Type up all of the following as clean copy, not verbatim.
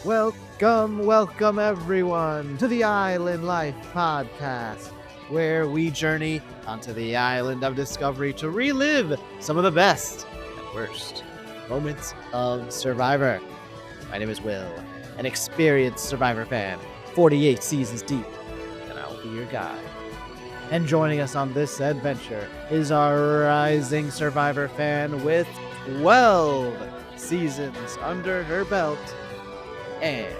Welcome everyone to the Island Life podcast, where we journey onto the island of discovery to relive some of the best and worst moments of Survivor. My name is Will, an experienced Survivor fan, 48 seasons deep, and I'll be your guide. And joining us on this adventure is our rising Survivor fan with 12 seasons under her belt, and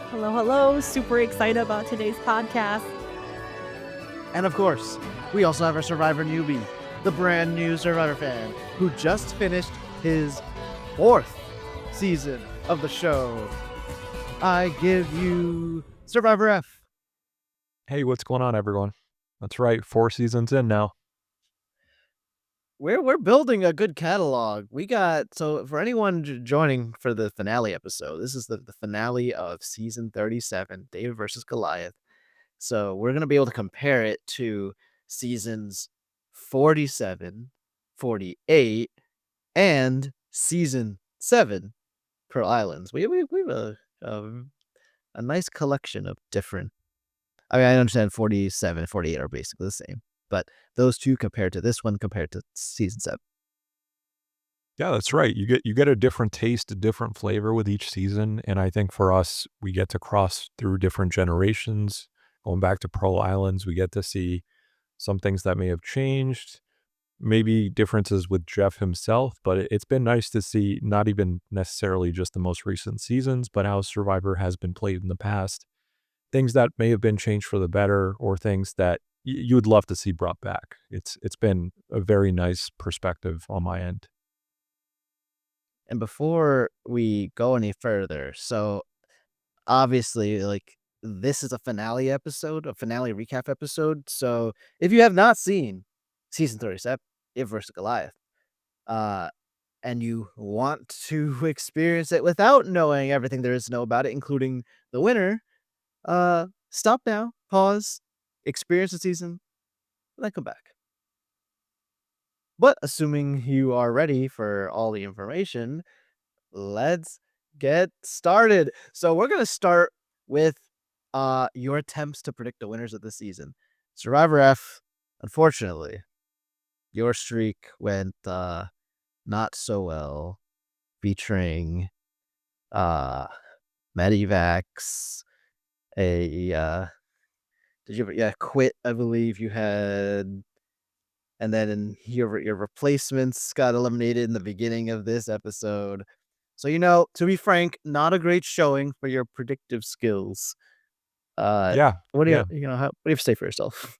Hello. Super excited about today's podcast. And of course, we also have our Survivor newbie, the brand new Survivor fan, who just finished his 4th season of the show. I give you Survivor F. Hey, what's going on, everyone? That's right, 4 seasons in now. We're building a good catalog. So for anyone joining for the finale episode, this is the finale of season 37, David versus Goliath. So we're going to be able to compare it to seasons 47, 48, and season 7, Pearl Islands. We have a nice collection of different. I mean, I understand 47, 48 are basically the same, but those two compared to this one compared to season 7. Yeah, that's right. You get a different taste, a different flavor with each season, and I think for us, we get to cross through different generations. Going back to Pearl Islands, we get to see some things that may have changed, maybe differences with Jeff himself, but it's been nice to see not even necessarily just the most recent seasons, but how Survivor has been played in the past. Things that may have been changed for the better or things that you would love to see brought back. It's been a very nice perspective on my end. And before we go any further, so obviously, like, this is a finale episode, a finale recap episode. So if you have not seen season 37, David versus Goliath, and you want to experience it without knowing everything there is to know about it, including the winner, stop now, pause, experience the season, and then come back. But assuming you are ready for all the information, let's get started. So we're gonna start with your attempts to predict the winners of the season. Survivor F, unfortunately, your streak went not so well, featuring Medivacs, did you ever quit, I believe you had, and then your replacements got eliminated in the beginning of this episode. So, to be frank, not a great showing for your predictive skills. Yeah, What do yeah. what do you have to say for yourself?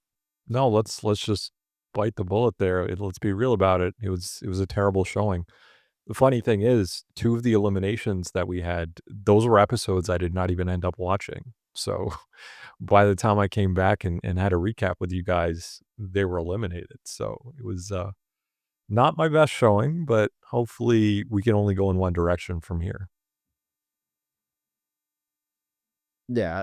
No, let's just bite the bullet there. Let's be real about it. It was a terrible showing. The funny thing is, 2 of the eliminations that we had, those were episodes I did not even end up watching. So by the time I came back and had a recap with you guys, they were eliminated. So it was not my best showing, but hopefully we can only go in one direction from here. Yeah,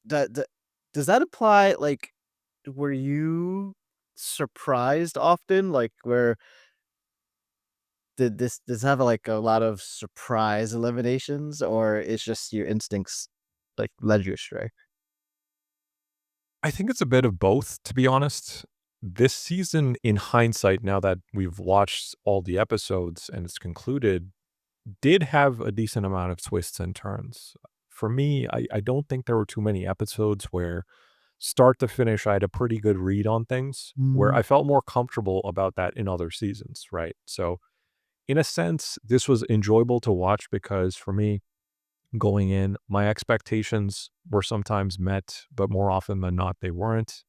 that does that apply? Like, were you surprised often? Like, where did this have like a lot of surprise eliminations, or it's just your instincts like led you astray? I think it's a bit of both, to be honest. This season, in hindsight, now that we've watched all the episodes and it's concluded, did have a decent amount of twists and turns. For me, I don't think there were too many episodes where start to finish, I had a pretty good read on things, where I felt more comfortable about that in other seasons, right? So, in a sense, this was enjoyable to watch because for me, going in, my expectations were sometimes met, but more often than not, they weren't.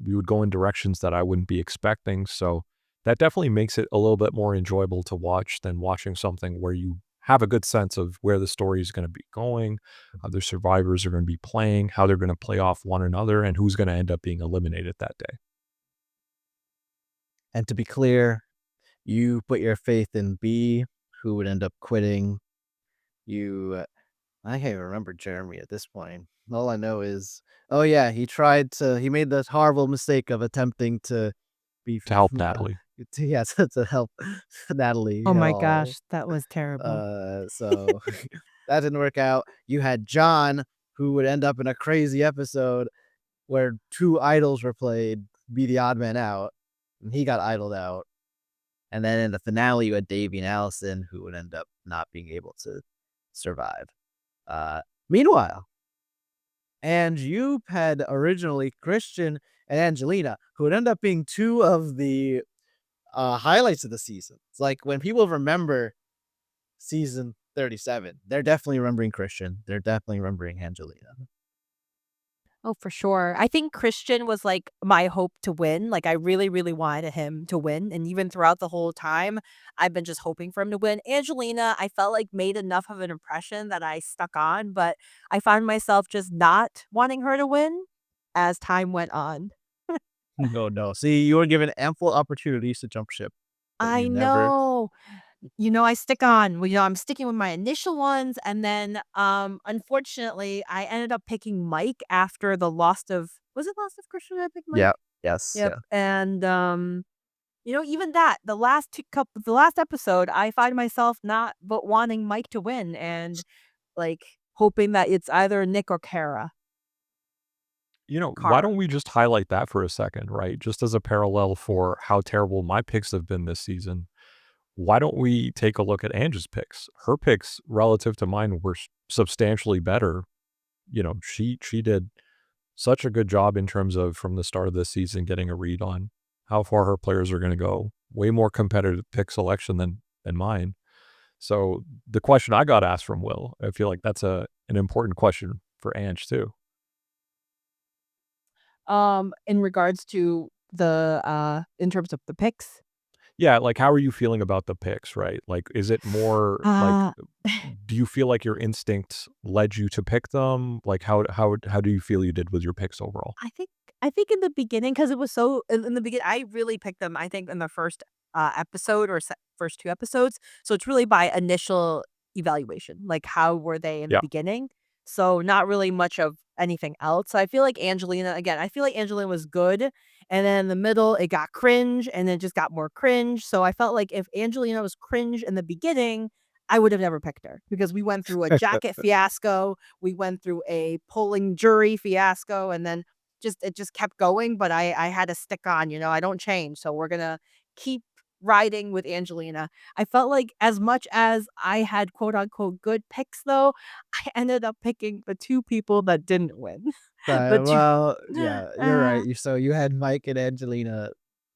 We would go in directions that I wouldn't be expecting. So that definitely makes it a little bit more enjoyable to watch than watching something where you have a good sense of where the story is going to be going, how the survivors are going to be playing, how they're going to play off one another, and who's going to end up being eliminated that day. And to be clear, you put your faith in B, who would end up quitting. I can't even remember Jeremy at this point. All I know is, oh yeah, he made the horrible mistake of attempting to be To help Natalie. yeah, to help Natalie Oh at my all. gosh, that was terrible. So that didn't work out. You had John, who would end up in a crazy episode where 2 idols were played, be the odd man out, and he got idled out. And then in the finale, you had Davey and Allison, who would end up not being able to survive. Uh, Meanwhile, and you had originally Christian and Angelina, who would end up being 2 of the, highlights of the season. It's like when people remember season 37, they're definitely remembering Christian, they're definitely remembering Angelina. Oh, for sure. I think Christian was, like, my hope to win, like, I really, really wanted him to win, and even throughout the whole time, I've been just hoping for him to win. Angelina, I felt like made enough of an impression that I stuck on, but I found myself just not wanting her to win as time went on. No, no. See, you were given ample opportunities to jump ship, but you I never. know. I stick on. Well, I'm sticking with my initial ones, and then, unfortunately, I ended up picking Mike after the Lost of was it Lost of Christian I picked Mike? Yeah. Yes, Yep, yeah. and, even that, the last episode, I find myself not but wanting Mike to win and, like, hoping that it's either Nick or Why Cara. don't we just highlight that for a second, right? Just as a parallel for how terrible my picks have been this season. Why don't we take a look at Angie's picks? Her picks relative to mine were substantially better. She did such a good job in terms of from the start of this season getting a read on how far her players are going to go. Way more competitive pick selection than mine. So the question I got asked from Will, I feel like that's an important question for Ange too. In regards to in terms of the picks? Yeah, like how are you feeling about the picks, right? Like is it more like Uh do you feel like your instincts led you to pick them? Like how do you feel you did with your picks overall? I think I think in the beginning, because it was so in the beginning, I really picked them, I think, in the first, episode or first 2 episodes, so it's really by initial evaluation, like, how were they in the Yeah. beginning? So, not really much of anything else. So I feel like Angelina again, I feel like Angelina was good, and then in the middle, it got cringe, and then just got more cringe, so I felt like if Angelina was cringe in the beginning, I would have never picked her, because we went through a jacket fiasco, we went through a polling jury fiasco, and then it just kept going, but I had to stick on, I don't change, so we're gonna keep riding with Angelina. I felt like as much as I had quote unquote good picks though, I ended up picking the 2 people that didn't win. The 2 Well, yeah, you're right. uh, You had Mike and Angelina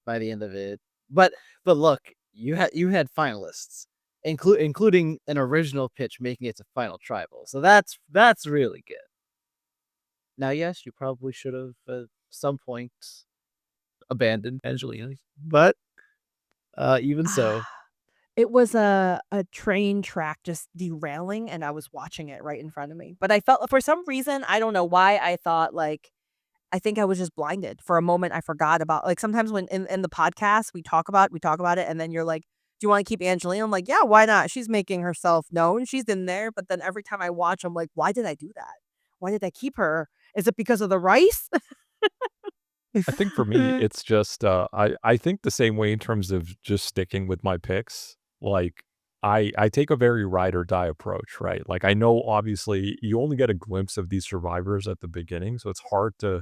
by the end of it. But but look, you had finalists, including an original pitch making it to final tribal. So that's really good. Now, yes, you probably should have at some point abandoned Angelina, but even so, it was a train track just derailing, and I was watching it right in front of me. But I felt for some reason, I don't know why I thought like I think I was just blinded. For a moment, I forgot about like, sometimes when in the podcast, we talk about it, and then you're like, "Do you wanna keep Angelina?" I'm like, "Yeah, why not? She's making herself known. She's in there." But then every time I watch, I'm like, "Why did I do that? Why did I keep her? Is it because of the rice?" I think for me, it's just, I think the same way in terms of just sticking with my picks. Like, I take a very ride or die approach, right? Like, I know obviously you only get a glimpse of these survivors at the beginning, so it's hard to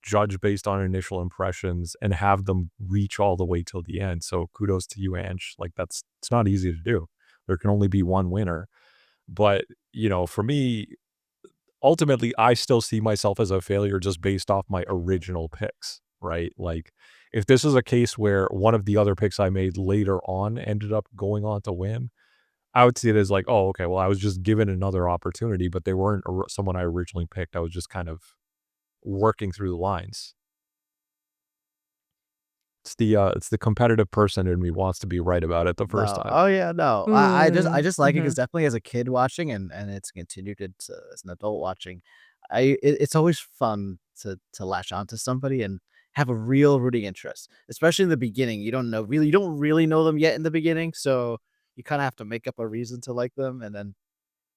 judge based on initial impressions and have them reach all the way till the end. So kudos to you, Ange. Like, it's not easy to do. There can only be one winner. But, for me, ultimately, I still see myself as a failure just based off my original picks, right? Like, if this is a case where one of the other picks I made later on ended up going on to win, I would see it as like, oh, okay, well, I was just given another opportunity, but they weren't someone I originally picked. I was just kind of working through the lines. It's the competitive person in me wants to be right about it the first no. time. Oh yeah, no. I just like it because Mhm. definitely as a kid watching and it's continued as an adult watching, it's always fun to latch onto somebody and have a real rooting interest, especially in the beginning. You don't really know them yet in the beginning, so you kind of have to make up a reason to like them, and then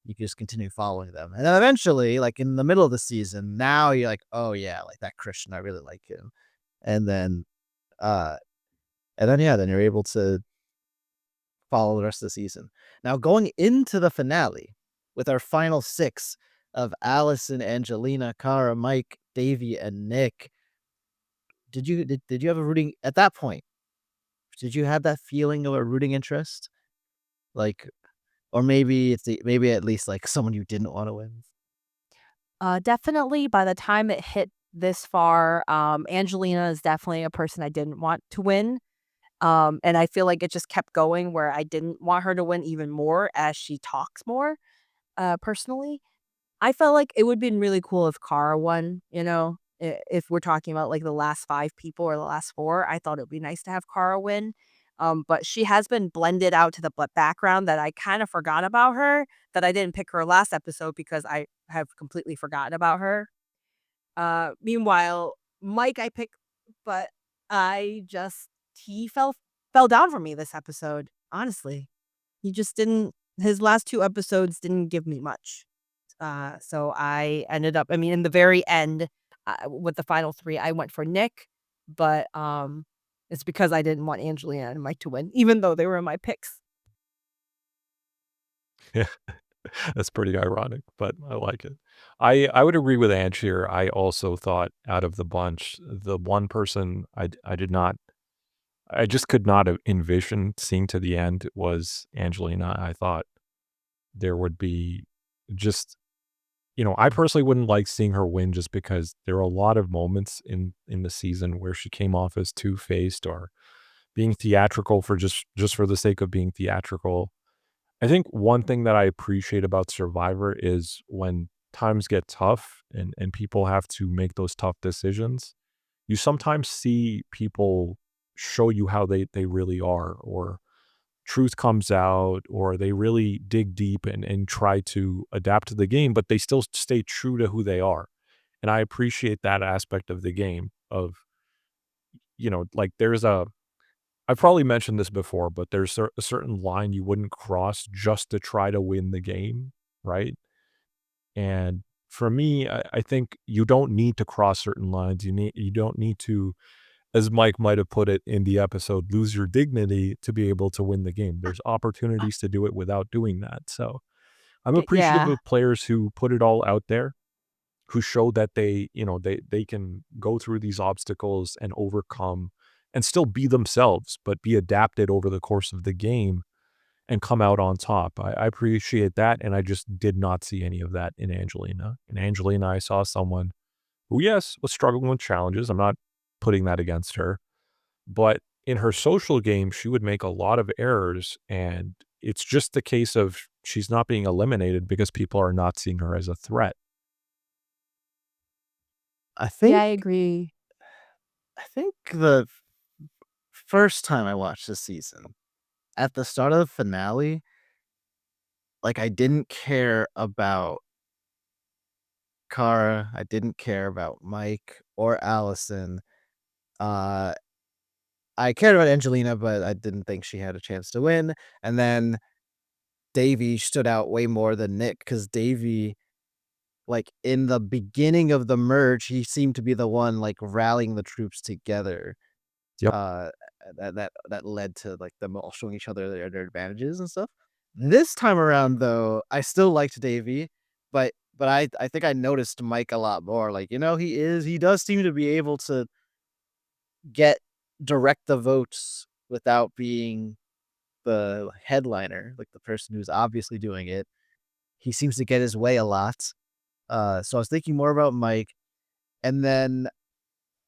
you can just continue following them. And then eventually, like in the middle of the season, now you're like, oh yeah, like that Christian, I really like him. And then uh And then, yeah, then you're able to follow the rest of the season. Now, going into the finale with our final 6 of Allison, Angelina, Cara, Mike, Davey, and Nick, did you have a rooting at that point, did you have that feeling of a rooting interest? Like, or maybe maybe at least, like, someone you didn't wanna win? Definitely by the time it hit this far, Angelina is definitely a person I didn't want to win. And I feel like it just kept going where I didn't want her to win even more as she talks more, personally. I felt like it would been really cool if Kara won, if we're talking about like the last 5 people or the last 4, I thought it would be nice to have Kara win. But she has been blended out to the background that I kind of forgot about her, that I didn't pick her last episode because I have completely forgotten about her. Meanwhile, Mike I picked, but I just he fell down for me this episode, honestly. He just didn't his last 2 episodes didn't give me much. So I ended up I mean, in the very end, with the final 3, I went for Nick, but, it's because I didn't want Angelina and Mike to win, even though they were my picks. Yeah, that's pretty ironic, but I like it. I would agree with Ange here. I also thought out of the bunch, the one person I did not I just could not have envisioned seeing to the end was Angelina. I thought there would be just I personally wouldn't like seeing her win just because there are a lot of moments in the season where she came off as two-faced or being theatrical for just for the sake of being theatrical. I think one thing that I appreciate about Survivor is when times get tough and people have to make those tough decisions, you sometimes see people show you how they really are, or truth comes out, or they really dig deep and try to adapt to the game, but they still stay true to who they are. And I appreciate that aspect of the game of, like I've probably mentioned this before, but there's a certain line you wouldn't cross just to try to win the game, right? And for me, I think you don't need to cross certain lines. You don't need to, as Mike might have put it in the episode, lose your dignity to be able to win the game. There's opportunities to do it without doing that. So I'm appreciative Yeah. of players who put it all out there, who show that they can go through these obstacles and overcome and still be themselves, but be adapted over the course of the game and come out on top. I appreciate that, and I just did not see any of that in Angelina. In Angelina, I saw someone who, yes, was struggling with challenges. I'm not putting that against her, but in her social game, she would make a lot of errors, and it's just the case of she's not being eliminated because people are not seeing her as a threat. I Yeah, think I agree. the first time I watched this season, at the start of the finale, like, I didn't care about Cara, I didn't care about Mike or Allison. Uh, I cared about Angelina, but I didn't think she had a chance to win, and then Davey stood out way more than Nick because Davey, like, in the beginning of the merge, he seemed to be the one, like, rallying the troops together, Yep. uh, that led to, like, them all showing each other their advantages and stuff. This time around, though, I still liked Davey, but I think I noticed Mike a lot more, like, he does seem to be able to get direct the votes without being the headliner, like, the person who's obviously doing it. He seems to get his way a lot. So I was thinking more about Mike, and then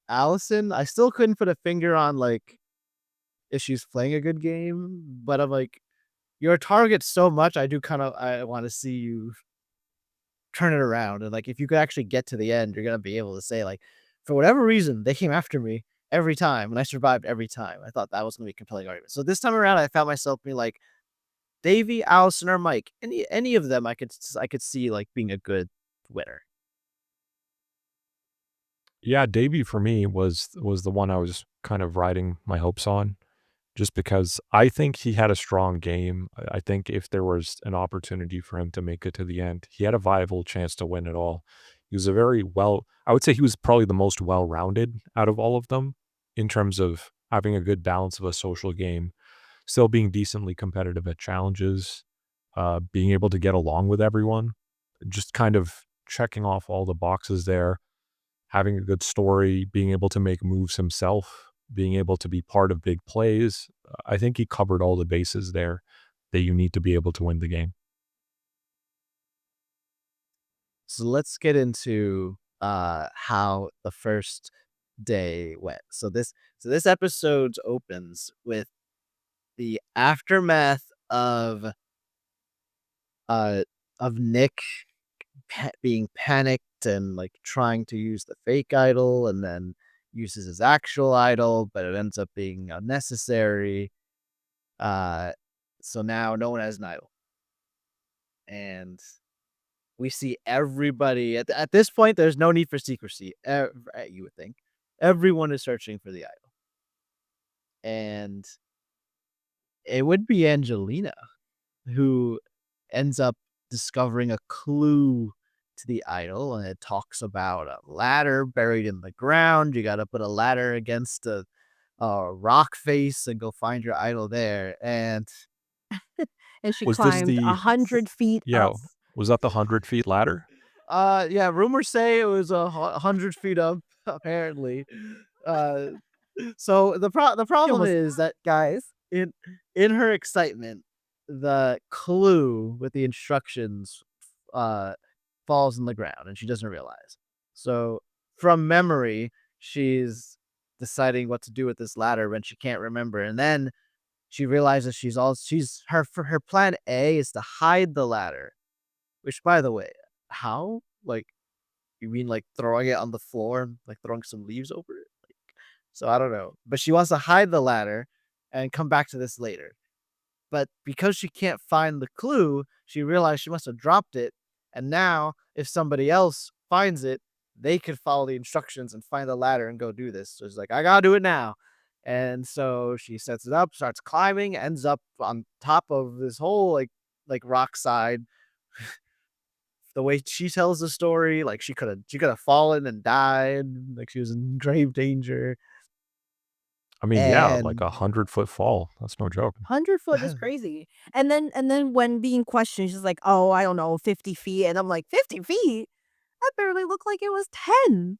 Allison, I still couldn't put a finger on, like, if she's playing a good game, but I'm like, "You're a target so much, I wanna see you turn it around," and, like, if you could actually get to the end, you're gonna be able to say, like, "For whatever reason, they came after me every time, and I survived every time." I thought that was gonna be a compelling argument. So this time around, I found myself being like, Davey, Allison, or Mike, any of them I could see, like, being a good winner. Yeah, Davey for me was the one I was kind of riding my hopes on, just because I think he had a strong game. I think if there was an opportunity for him to make it to the end, he had a viable chance to win it all. He was I would say he was probably the most well-rounded out of all of them in terms of having a good balance of a social game, still being decently competitive at challenges, being able to get along with everyone, just kind of checking off all the boxes there, having a good story, being able to make moves himself, being able to be part of big plays. I think he covered all the bases there that you need to be able to win the game. So let's get into how the first day went. So this episode opens with the aftermath uh of Nick being panicked and like trying to use the fake idol and then uses his actual idol, but it ends up being unnecessary. Uh so now no one has an idol. And we see everybody at this point. There's no need for secrecy. You would think everyone is searching for the idol, and it would be Angelina who ends up discovering a clue to the idol, and it talks about a ladder buried in the ground. You got to put a ladder against a rock face and go find your idol there. And And she Was this climbed the 100 feet yeah, up. was that the 100 feet ladder? yeah, rumors say it was 100 feet up. Apparently, uh, so the She problem almost is that guys. in in her excitement, the clue with the instructions uh falls in the ground and she doesn't realize. So from memory, she's deciding what to do with this ladder when she can't remember. And then she realizes she's her for her plan A is to hide the ladder, which by the way, how? Like you mean like throwing it on the floor, like throwing some leaves over it? Like, so I don't know. But she wants to hide the ladder and come back to this later. But because she can't find the clue, she realized she must have dropped it. And now, if somebody else finds it, they could follow the instructions and find the ladder and go do this. So she's like, I gotta do it now. And so she sets it up, starts climbing, ends up on top of this whole like rock side. The way she tells the story, like she could have fallen and died, like she was in grave danger. I mean, yeah, like And 100-foot fall. That's no joke. 100 foot is crazy. And then when being questioned, she's like, "Oh, I don't know, 50 feet." And I'm like, 50 feet? That barely looked like it was 10.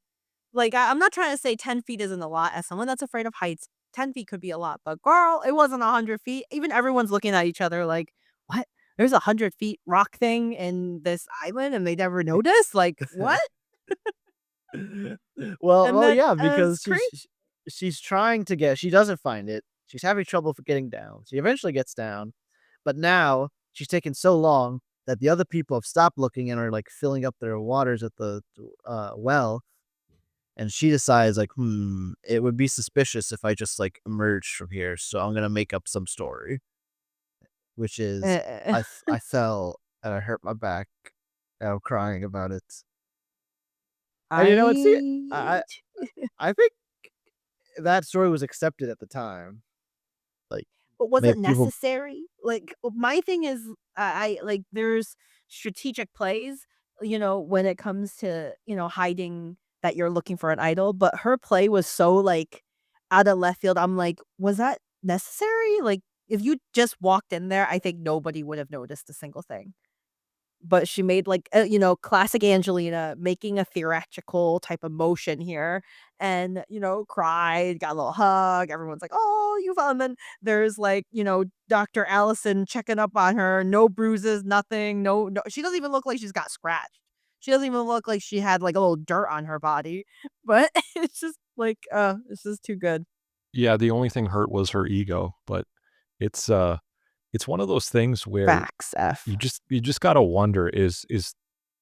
Like, I'm not trying to say 10 feet isn't a lot. As someone that's afraid of heights, 10 feet could be a lot. But girl, it wasn't 100 feet. Even everyone's looking at each other like, what? There's a 100 feet rock thing in this island and they never noticed? Like, what? well, And well, then yeah, it's because crazy. she's trying to get. She doesn't find it. She's having trouble for getting down. She eventually gets down, but now she's taken so long that the other people have stopped looking and are like filling up their waters at the well. And she decides like, it would be suspicious if I just like emerged from here. So I'm gonna make up some story, which is Uh, I fell and I hurt my back. And I'm crying about it. And you know, I I I think that story was accepted at the time. Like, But was maybe it people necessary? Like, my thing is, like, there's strategic plays, when it comes to, hiding that you're looking for an idol, but her play was so, like, out of left field. I'm like, "Was that necessary?" Like, if you just walked in there, I think nobody would have noticed a single thing. But she made, like, classic Angelina, making a theatrical type of motion here and, cried, got a little hug, everyone's like, "Oh, you found." And then there's, like, Dr. Allison checking up on her, no bruises, nothing, no she doesn't even look like she's got scratched. She doesn't even look like she had, like, a little dirt on her body, but it's just like, it's just too good. Yeah, the only thing hurt was her ego, but it's, uh it's one of those things where Facts, F. you just gotta wonder, is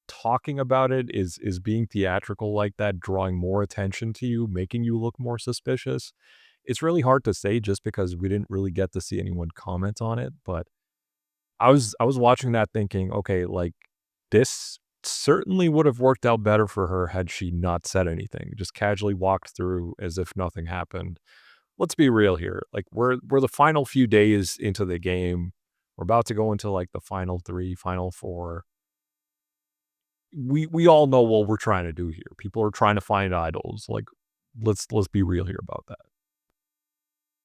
talking about it, is being theatrical like that drawing more attention to you, making you look more suspicious? It's really hard to say just because we didn't really get to see anyone comment on it, but I was watching that thinking, "Okay, like, this certainly would have worked out better for her had she not said anything, just casually walked through as if nothing happened." Let's be real here, like, we're the final few days into the game. We're about to go into, like, the final 3, final 4. We all know what we're trying to do here. People are trying to find idols, like, let's be real here about that.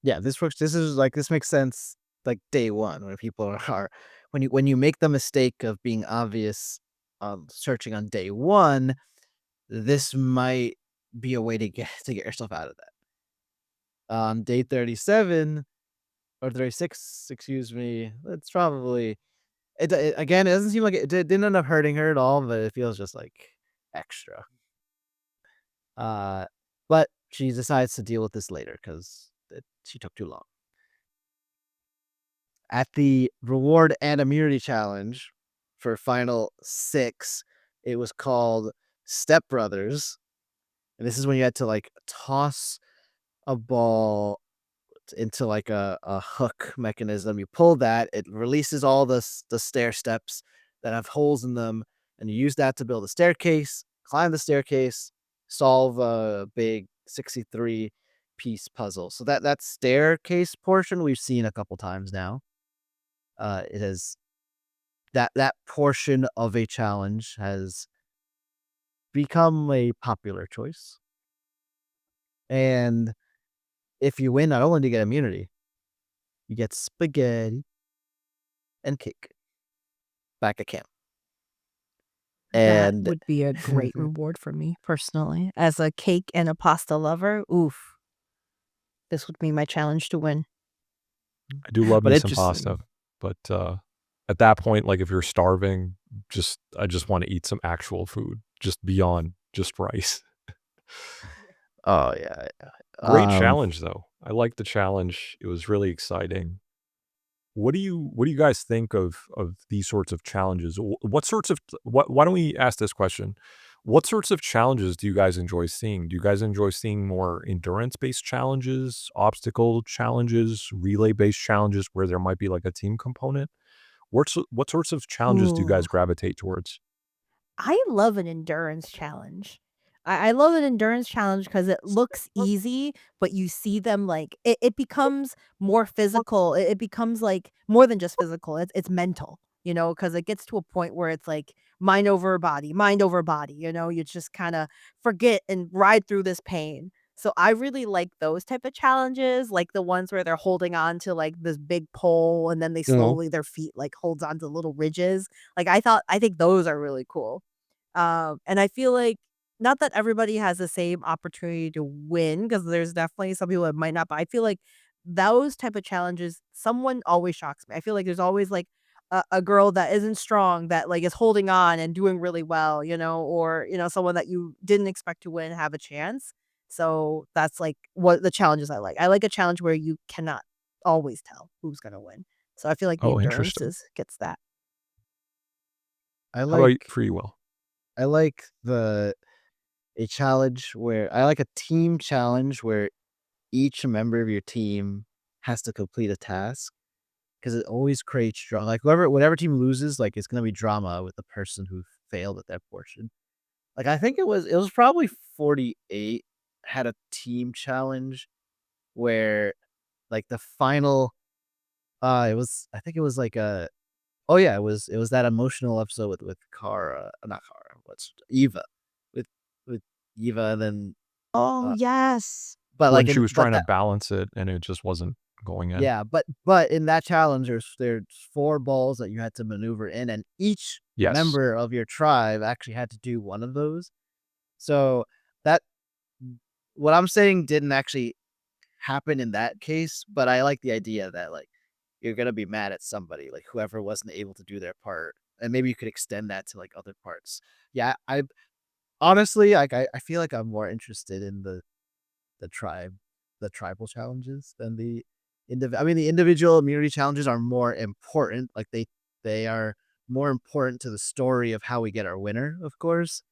Yeah, this works. This makes sense. Like day one, when people are when you make the mistake of being obvious, searching on day one, this might be a way to get yourself out of that. On day 37 or 36, excuse me, it's probably again. It doesn't seem like it didn't end up hurting her at all, but it feels just like extra. Uh, but she decides to deal with this later because she took too long. At the reward and immunity challenge for final 6, it was called Step Brothers, and this is when you had to, like, toss a ball into, like, a hook mechanism. You pull that, it releases all the stair steps that have holes in them, and you use that to build a staircase, climb the staircase, solve a big 63-piece puzzle. So that staircase portion we've seen a couple times now. It has that portion of a challenge has become a popular choice, and if you win, not only do you get immunity, you get spaghetti and cake back at camp, That and would be a great reward for me personally. As a cake and a pasta lover, oof, this would be my challenge to win. I do love but me some pasta, interesting. but, at that point, like, if you're starving, I just wanna eat some actual food, just beyond just rice. Oh, yeah, yeah. Great challenge, though. I like the challenge. It was really exciting. What do you guys think of these sorts of challenges? What sorts of why don't we ask this question? What sorts of challenges do you guys enjoy seeing? Do you guys enjoy seeing more endurance-based challenges, obstacle challenges, relay-based challenges where there might be like a team component? What sorts of challenges do you Ooh. guys gravitate towards? I love an endurance challenge. I love an endurance challenge because it looks easy, but you see them like it becomes more physical. It becomes like more than just physical. It's mental, because it gets to a point where it's like mind over body, you just kind of forget and ride through this pain. So I really like those type of challenges, like the ones where they're holding on to like this big pole and then they Mhm. slowly their feet like holds on to little ridges. Like I think those are really cool. And I feel like not that everybody has the same opportunity to win, because there's definitely some people that might not, but I feel like those type of challenges, someone always shocks me. I feel like there's always like a girl that isn't strong that like is holding on and doing really well, or someone that you didn't expect to win have a chance. So that's like what the challenges I like. I like a challenge where you cannot always tell who's gonna win. So I feel like the Oh, endurance interesting. is gets that. I How about like free will? I like I like a team challenge where each member of your team has to complete a task. 'Cause it always creates drama. Like, whatever team loses, like, it's gonna be drama with the person who failed at that portion. Like, I think it was probably 48 had a team challenge where, like, the final it was I think it was like a oh, yeah, it was that emotional episode with Kara not Kara, what's Eva. With with Eva, and then, Oh uh yes. but, When like, she in was but trying to that balance it and it just wasn't going in. yeah, but in that challenge, there's 4 balls that you had to maneuver in, and each Yes. member of your tribe actually had to do one of those. So, that what I'm saying didn't actually happen in that case, but I like the idea that, like, you're gonna be mad at somebody, like, whoever wasn't able to do their part, and maybe you could extend that to, like, other parts. Yeah, I honestly, like, I feel like I'm more interested in the tribe the tribal challenges than the individual immunity challenges are more important, like, they are more important to the story of how we get our winner, of course,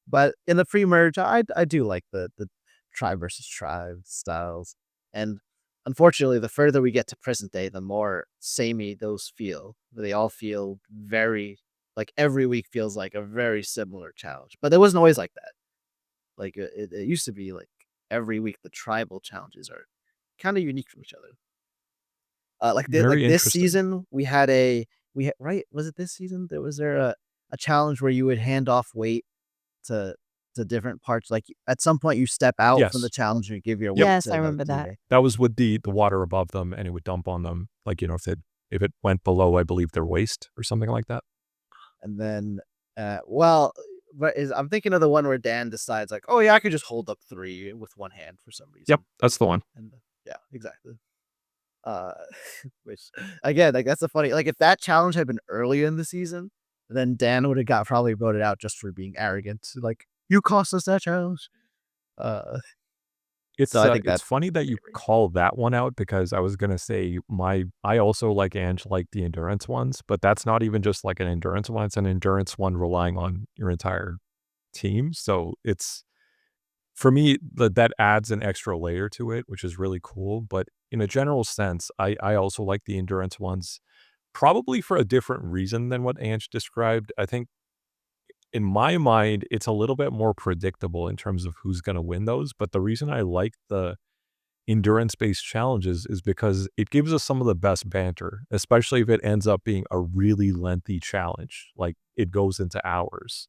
but in the pre-merge, I do like the tribe versus tribe styles, and unfortunately, the further we get to present day, the more samey those feel. They all feel very like, every week feels like a very similar challenge, but it wasn't always like that. Like, it used to be, like, every week the tribal challenges are kinda unique from each other. Like Very this interesting. season, we had right? Was it this season? There a challenge where you would hand off weight to to different parts. Like at some point, you step out from the Yes. challenge and you give your Yep. weight Yes, to I another remember that. teammate. That was with the water above them, and it would dump on them, like, if it went below, I believe, their waist or something like that. And then, well, I'm thinking of the one where Dan decides like, oh yeah, I could just hold up 3 with one hand for some Yep, reason. that's the one. And yeah, exactly. Uh, which again, like that's a funny like if that challenge had been earlier in the season, then Dan would have got probably voted out just for being arrogant. Like you cost us that challenge. Uh, so I think It's that's funny that you call that one out because I was gonna say I also like the endurance ones, but that's not even just like an endurance one, it's an endurance one relying on your entire team. So it's for me, that adds an extra layer to it, which is really cool. But in a general sense, I also like the endurance ones, probably for a different reason than what Ange described. I think in my mind, it's a little bit more predictable in terms of who's going to win those. But the reason I like the endurance based challenges is because it gives us some of the best banter, especially if it ends up being a really lengthy challenge, like it goes into hours.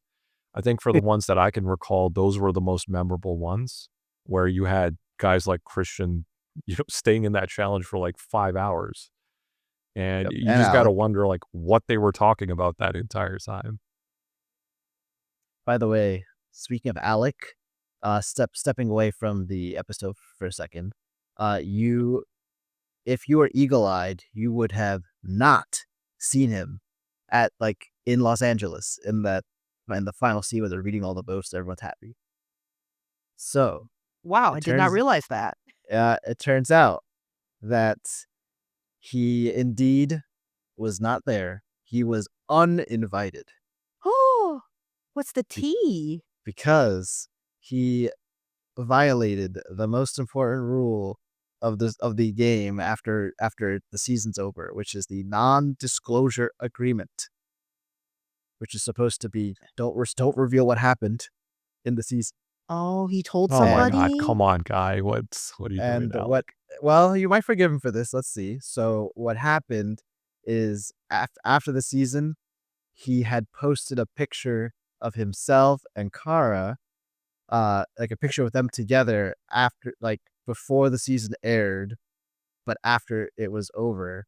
I think for the ones that I can recall, those were the most memorable ones where you had guys like Christian, staying in that challenge for like 5 hours. And yep. you And just got to Alec. wonder like what they were talking about that entire time. By the way, speaking of Alec, stepping away from the episode for a second, you if you were eagle-eyed, you would have not seen him at like in Los Angeles in the final scene where they're reading all the boasts, everyone's happy. So Wow, I it did not turns realize that. it turns out that he indeed was not there. He was uninvited Oh, what's the be- tea? because he violated the most important rule of the game after the season's over, which is the non-disclosure agreement, which is supposed to be don't reveal what happened in the season. Oh, he told Oh my And God. somebody? Come on, guy. What are you doing, and what Alec? well, you might forgive him for this. Let's see. So what happened is after the season, he had posted a picture of himself and Kara, like a picture with them together after like before the season aired, but after it was over,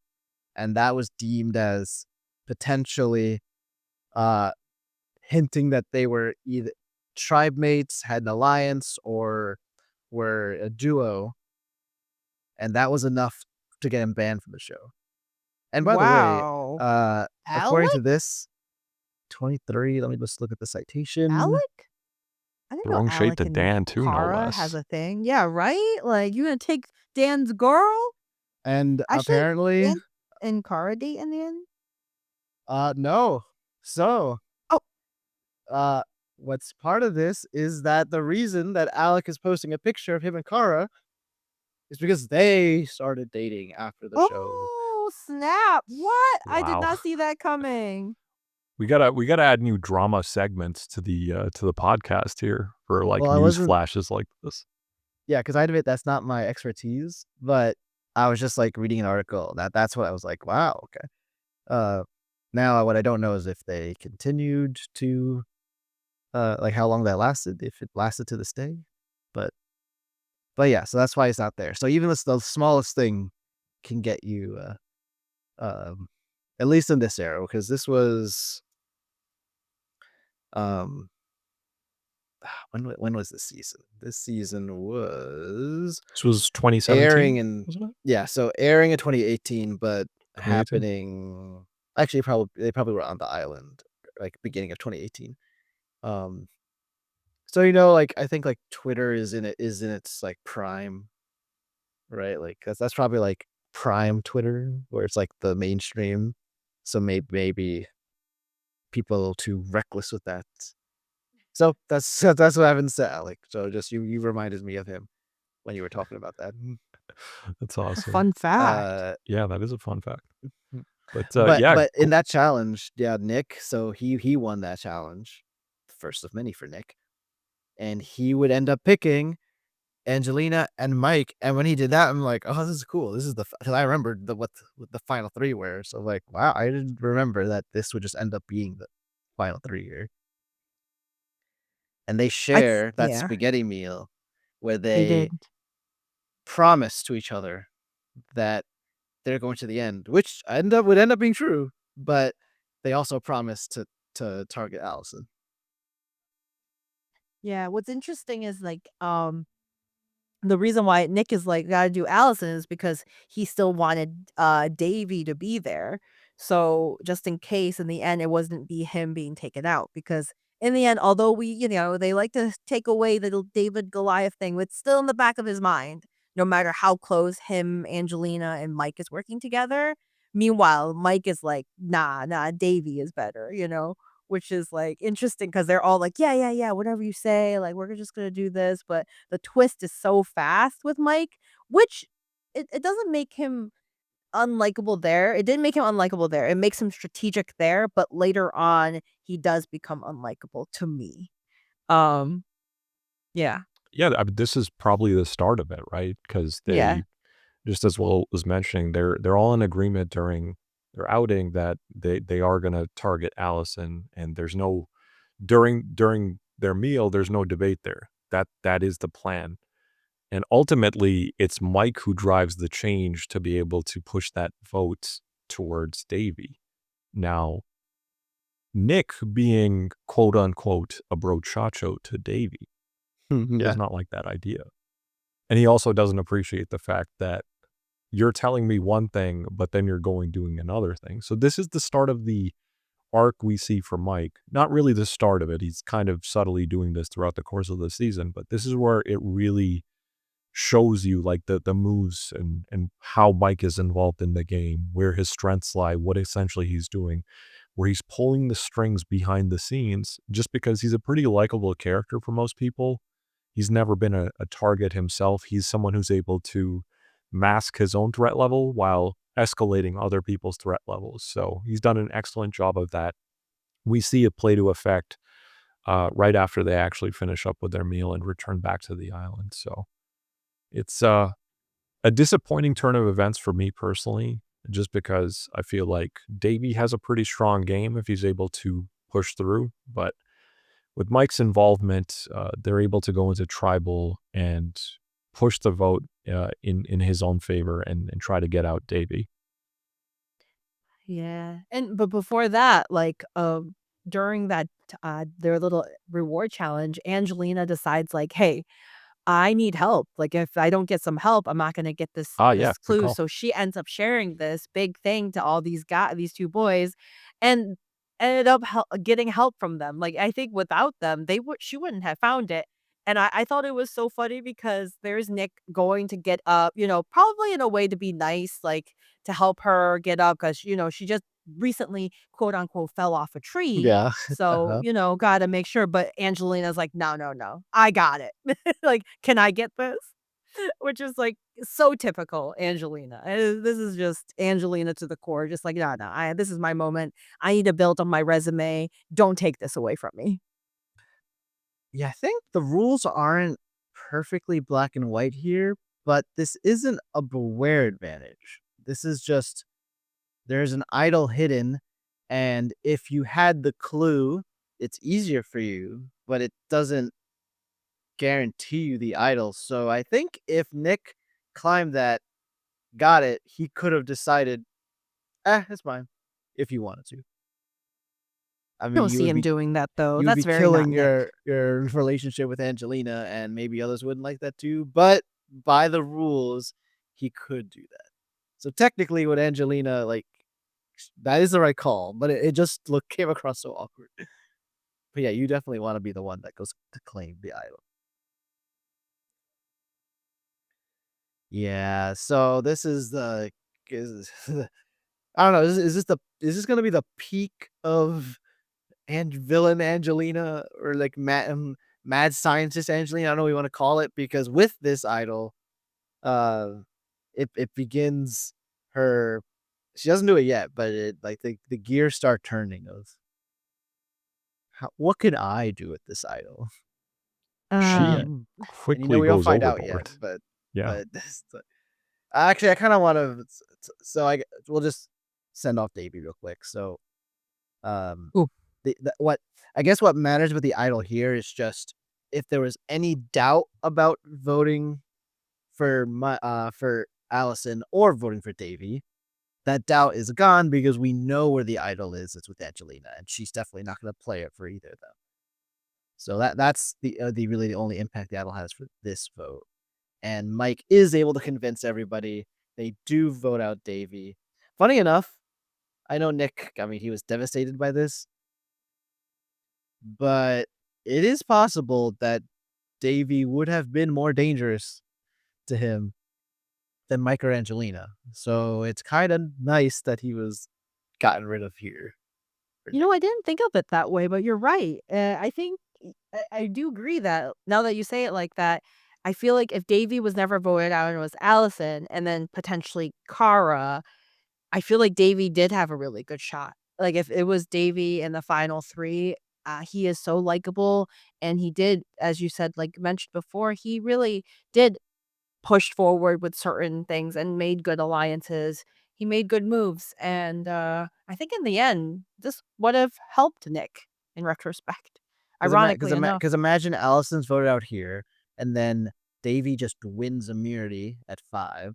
and that was deemed as potentially uh hinting that they were either tribe mates, had an alliance, or were a duo, and that was enough to get him banned from the show. And by the way, Wow. according Alec? to this 23, let me just look at the citation. Alec? I didn't know Throwing shade Alec to and Dan too, no Kara has less. a thing. Yeah, right? Like, you gonna take Dan's girl? And Actually, apparently, Dan and Kara date in the end? no. So, Oh, uh, what's part of this is that the reason that Alec is posting a picture of him and Kara is because they started dating after the show. oh, snap. What? I did Wow. not see that coming. We gotta add new drama segments to the podcast here for like Well, I news wasn't, flashes like this. yeah, because I admit that's not my expertise, but I was just like reading an article that's what I was like, wow, okay. Uh, now what I don't know is if they continued to, like how long that lasted, if it lasted to this day, but yeah, so that's why it's not there. So even the smallest thing can get you, um, at least in this era, because this was, um, when was this season? This season was This was 2017, airing in wasn't it? yeah, so airing in 2018, but 2018? happening actually they probably were on the island like beginning of 2018. Um, so like I think like Twitter is in its like prime, right? Like that's probably like prime Twitter where it's like the mainstream. So maybe people a little too reckless with that. So that's what happened to Alec. So just you reminded me of him when you were talking about that. That's That's a awesome. fun fact. Uh, Yeah, that is a fun fact. mm, But, but yeah, in that challenge, yeah, Nick. So he won that challenge, first of many for Nick, and he would end up picking Angelina and Mike. And when he did that, I'm like, oh, this is cool. This is because I remembered what the final 3 were. So like, wow, I didn't remember that this would just end up being the final 3 here. and they share that yeah, spaghetti meal where they they did. promise to each other that they're going to the end, which would end up being true, but they also promise to target Allison. Yeah, what's interesting is like the reason why Nick is like gotta do Allison is because he still wanted Davy to be there. So just in case in the end it wasn't be him being taken out. Because in the end, although they like to take away the David Goliath thing, it's still in the back of his mind, no matter how close him, Angelina, and Mike is working together. Meanwhile, Mike is like, nah, Davy is better. Which is like interesting because they're all like, yeah, whatever you say, like we're just gonna do this, but the twist is so fast with Mike, which it doesn't make him unlikable there. It didn't make him unlikable there. It makes him strategic there, but later on, he does become unlikable to me. Um, yeah. Yeah, I mean, this is probably the start of it, right? Because Yeah. they, just as Will was mentioning, they're all in agreement during their outing that they are gonna target Allison, and there's no during their meal, there's no debate there. That is the plan. And ultimately, it's Mike who drives the change to be able to push that vote towards Davy. Now, Nick being quote unquote a brochacho to Davy does Yeah. not like that idea. And he also doesn't appreciate the fact that you're telling me one thing, but then you're going doing another thing. So this is the start of the arc we see for Mike. Not really the start of it. He's kind of subtly doing this throughout the course of the season, but this is where it really shows you like the moves and how Mike is involved in the game, where his strengths lie, what essentially he's doing, where he's pulling the strings behind the scenes just because he's a pretty likable character for most people. He's never been a target himself. He's someone who's able to mask his own threat level while escalating other people's threat levels. So he's done an excellent job of that. We see it play to effect right after they actually finish up with their meal and return back to the island. So it's a disappointing turn of events for me personally, just because I feel like Davey has a pretty strong game if he's able to push through. But with Mike's involvement, they're able to go into tribal and push the vote in his own favor and try to get out Davey. Yeah. But before that, like during that their little reward challenge, Angelina decides like, "Hey, I need help. Like if I don't get some help, I'm not gonna get this Ah, yeah, this good clue." call. So she ends up sharing this big thing to all these two boys, and ended up getting help from them. Like I think without them, she wouldn't have found it. And I thought it was so funny because there's Nick going to get up, probably in a way to be nice, like to help her get up because she just recently quote unquote fell off a tree. Yeah. So, Uh-huh. gotta make sure. But Angelina's like, no, no, no, I got it. Like, "Can I get this?" Which is, like, so typical Angelina. This is just Angelina to the core, just like, "No, no, this is my moment. I need to build on my resume. Don't take this away from me." Yeah, I think the rules aren't perfectly black and white here, but this isn't a beware advantage. This is just there's an idol hidden, and if you had the clue, it's easier for you, but it doesn't guarantee you the idol. So I think if Nick climbed that, got it, he could have decided, it's fine, if he wanted to. I I mean, don't see him doing that, though. you would That's be very not killing Nick. your relationship with Angelina, and maybe others wouldn't like that too, but by the rules, he could do that. So technically with Angelina, like, that is the right call, but it just came across so awkward. But yeah, you definitely wanna be the one that goes to claim the idol. Yeah, so this is the is I don't know, is this gonna be the peak of villain Angelina or like mad scientist Angelina? I don't know what you wanna call it, because with this idol, uh, it begins her she doesn't do it yet, but it like the gears start turning of what could I do with this idol? She Um, And quickly we don't goes find out yet, overboard. but Yeah. but this actually, I kinda wanna so we'll just send off Davey real quick. So, um, ooh, what I guess what matters with the idol here is just if there was any doubt about voting for Allison or voting for Davy, that doubt is gone because we know where the idol is. It's with Angelina, and she's definitely not going to play it for either of them. So that's the really the only impact the idol has for this vote. And Mike is able to convince everybody. They do vote out Davy. Funny enough, I know Nick. I mean, he was devastated by this, but it is possible that Davy would have been more dangerous to him than Mike or Angelina. So it's kind of nice that he was gotten rid of here for You know, Nick. I didn't think of it that way, but you're right. I think I do agree that now that you say it like that, I feel like if Davy was never voted out and it was Allison and then potentially Kara, I feel like Davy did have a really good shot. Like if it was Davy in the final 3, he is so likable and he did, as you said, like mentioned before, he really did pushed forward with certain things and made good alliances. He made good moves, and, I think in the end, this would have helped Nick in retrospect, ironically enough. Because imagine Allison's voted out here, and then Davy just wins immunity at 5.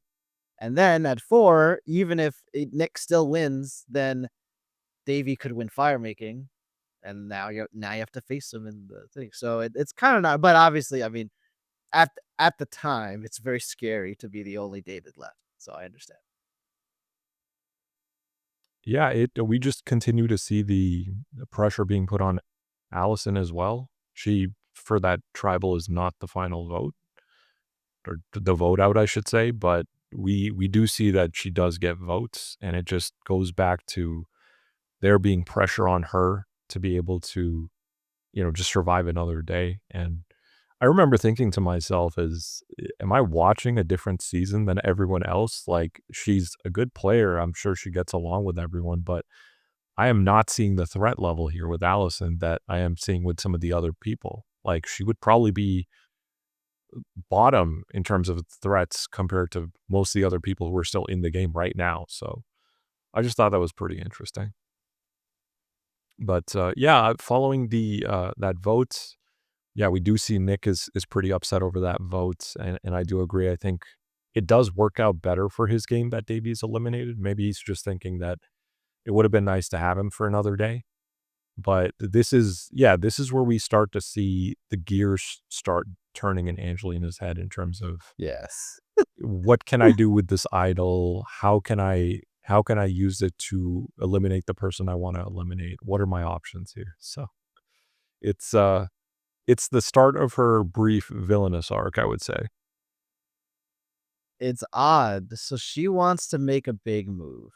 And then at 4, even if Nick still wins, then Davy could win fire making, and now you have to face him in the thing. So it's kind of not, but obviously, I mean, at the time, it's very scary to be the only David left. So I understand. Yeah, we just continue to see the pressure being put on Allison as well. She, for that tribal, is not the final vote, or the vote out, I should say, but we do see that she does get votes, and it just goes back to there being pressure on her to be able to, just survive another day. And I remember thinking to myself, am I watching a different season than everyone else? Like, she's a good player. I'm sure she gets along with everyone, but I am not seeing the threat level here with Allison that I am seeing with some of the other people. Like, she would probably be bottom in terms of threats compared to most of the other people who are still in the game right now. So I just thought that was pretty interesting. But yeah, following the that vote, yeah, we do see Nick is pretty upset over that vote, and I do agree. I think it does work out better for his game that Davies eliminated. Maybe he's just thinking that it would have been nice to have him for another day. But this is where we start to see the gears start turning in Angelina's head in terms of Yes. what can I do with this idol? How can I use it to eliminate the person I want to eliminate? What are my options here? So it's it's the start of her brief villainous arc, I would say. It's odd. So she wants to make a big move,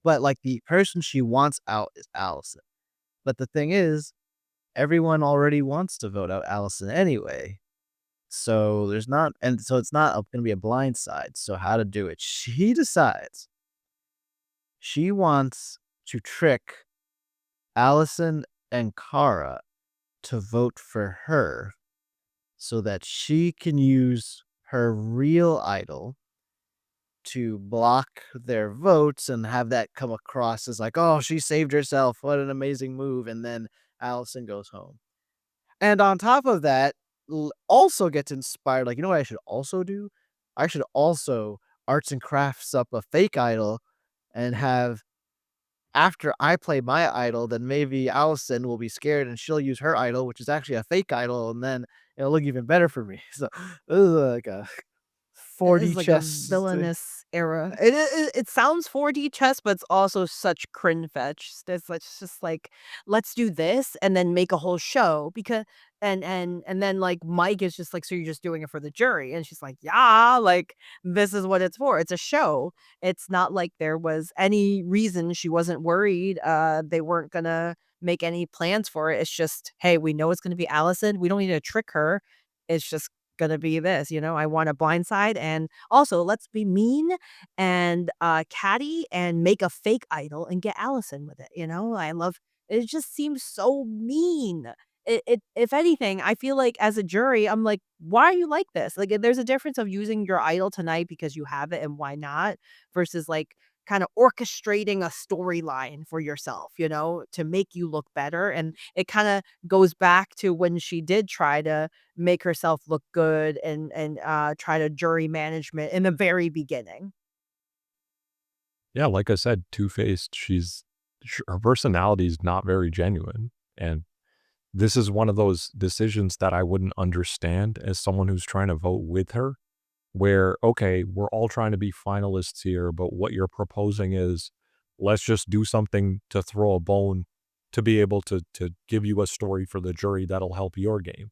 but like the person she wants out is Allison. But the thing is, everyone already wants to vote out Allison anyway. So there's not, and so it's not going to be a blind side. So how to do it? She decides she wants to trick Allison and Kara to vote for her so that she can use her real idol to block their votes and have that come across as like, oh, she saved herself. What an amazing move. And then Allison goes home. And on top of that, also gets inspired. Like, you know what I should also do? I should also arts and crafts up a fake idol and have after I play my idol, then maybe Allison will be scared and she'll use her idol, which is actually a fake idol, and then it'll look even better for me. So this is like a It 4D is like a chess thing. villainous era. It sounds 4D chess, but it's also such cringe fetch. It's just like, let's do this and then make a whole show because and then like Mike is just like, so you're just doing it for the jury, and she's like, yeah, like this is what it's for. It's a show. It's not like there was any reason she wasn't worried. They weren't gonna make any plans for it. It's just, hey, we know it's gonna be Allison. We don't need to trick her. It's just gonna be this, I want a blindside, and also let's be mean and, catty and make a fake idol and get Allison with it. I love it just seems so mean. It if anything, I feel like as a jury, I'm like, "Why are you like this?" Like, there's a difference of using your idol tonight because you have it and why not, versus, like, kind of orchestrating a storyline for yourself, you know, to make you look better. And it kind of goes back to when she did try to make herself look good and try to jury management in the very beginning. Yeah, like I said, two-faced. Her personality is not very genuine, and this is one of those decisions that I wouldn't understand as someone who's trying to vote with her, where, okay, we're all trying to be finalists here, but what you're proposing is, let's just do something to throw a bone to be able to give you a story for the jury that'll help your game.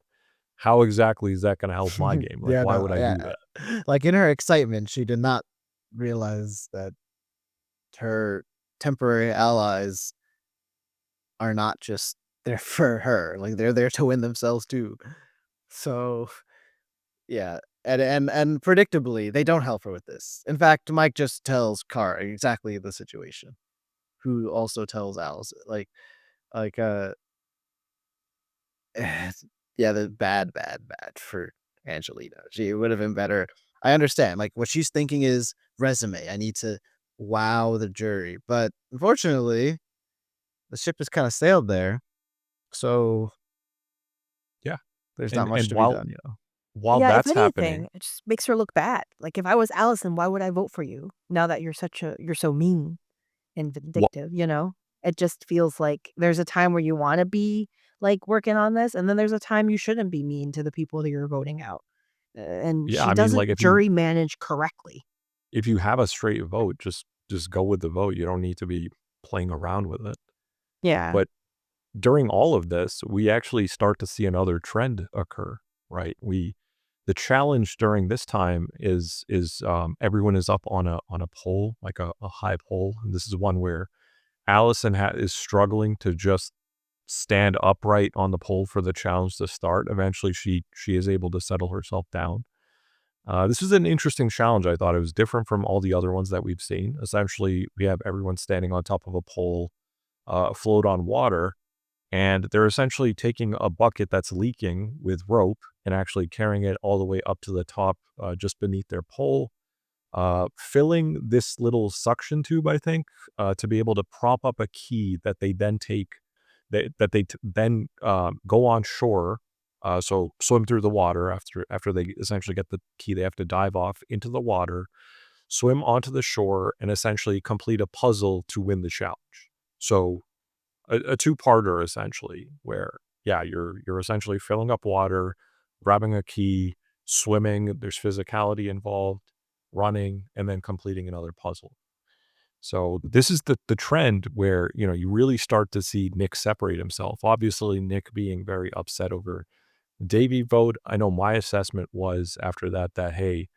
How exactly is that gonna help my game? Like, Yeah, why no, would I yeah. do that? Like in her excitement, she did not realize that her temporary allies are not just there for her. Like they're there to win themselves too. So yeah. And predictably, they don't help her with this. In fact, Mike just tells Car exactly the situation, who also tells Alice like yeah, the bad for Angelina. She would have been better. I understand. Like what she's thinking is resume. I need to wow the jury. But unfortunately, the ship has kind of sailed there. So Yeah, there's not and much and to be while done, while Yeah, if that's happening. anything, it just makes her look bad. Like if I was Allison, why would I vote for you now that you're so mean and vindictive, you know? It just feels like there's a time where you want to be like working on this, and then there's a time you shouldn't be mean to the people that you're voting out. And Yeah, she I mean, like, doesn't jury manage correctly. if you have a straight vote, just go with the vote. You don't need to be playing around with it. Yeah. But during all of this, we actually start to see another trend occur, right? The challenge during this time is everyone is up on a pole, like a high pole. And this is one where Allison is struggling to just stand upright on the pole for the challenge to start. Eventually, she is able to settle herself down. This is an interesting challenge. I thought it was different from all the other ones that we've seen. Essentially, we have everyone standing on top of a pole, afloat on water, and they're essentially taking a bucket that's leaking with rope and actually carrying it all the way up to the top, just beneath their pole, filling this little suction tube, I think, to be able to prop up a key that they then take, then go on shore. So swim through the water after they essentially get the key, they have to dive off into the water, swim onto the shore, and essentially complete a puzzle to win the challenge. So a two-parter essentially, where yeah, you're essentially filling up water, grabbing a key, swimming, there's physicality involved, running, and then completing another puzzle. So this is the trend where, you really start to see Nick separate himself. Obviously, Nick being very upset over Davy vote. I know my assessment was after that, hey,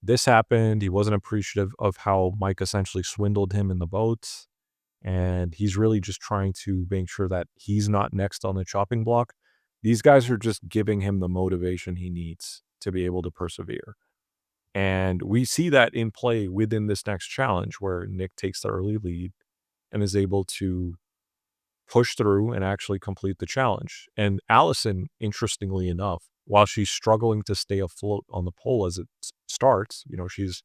this happened. He wasn't appreciative of how Mike essentially swindled him in the votes. And he's really just trying to make sure that he's not next on the chopping block. These guys are just giving him the motivation he needs to be able to persevere. And we see that in play within this next challenge where Nick takes the early lead and is able to push through and actually complete the challenge. And Allison, interestingly enough, while she's struggling to stay afloat on the pole as it starts, she's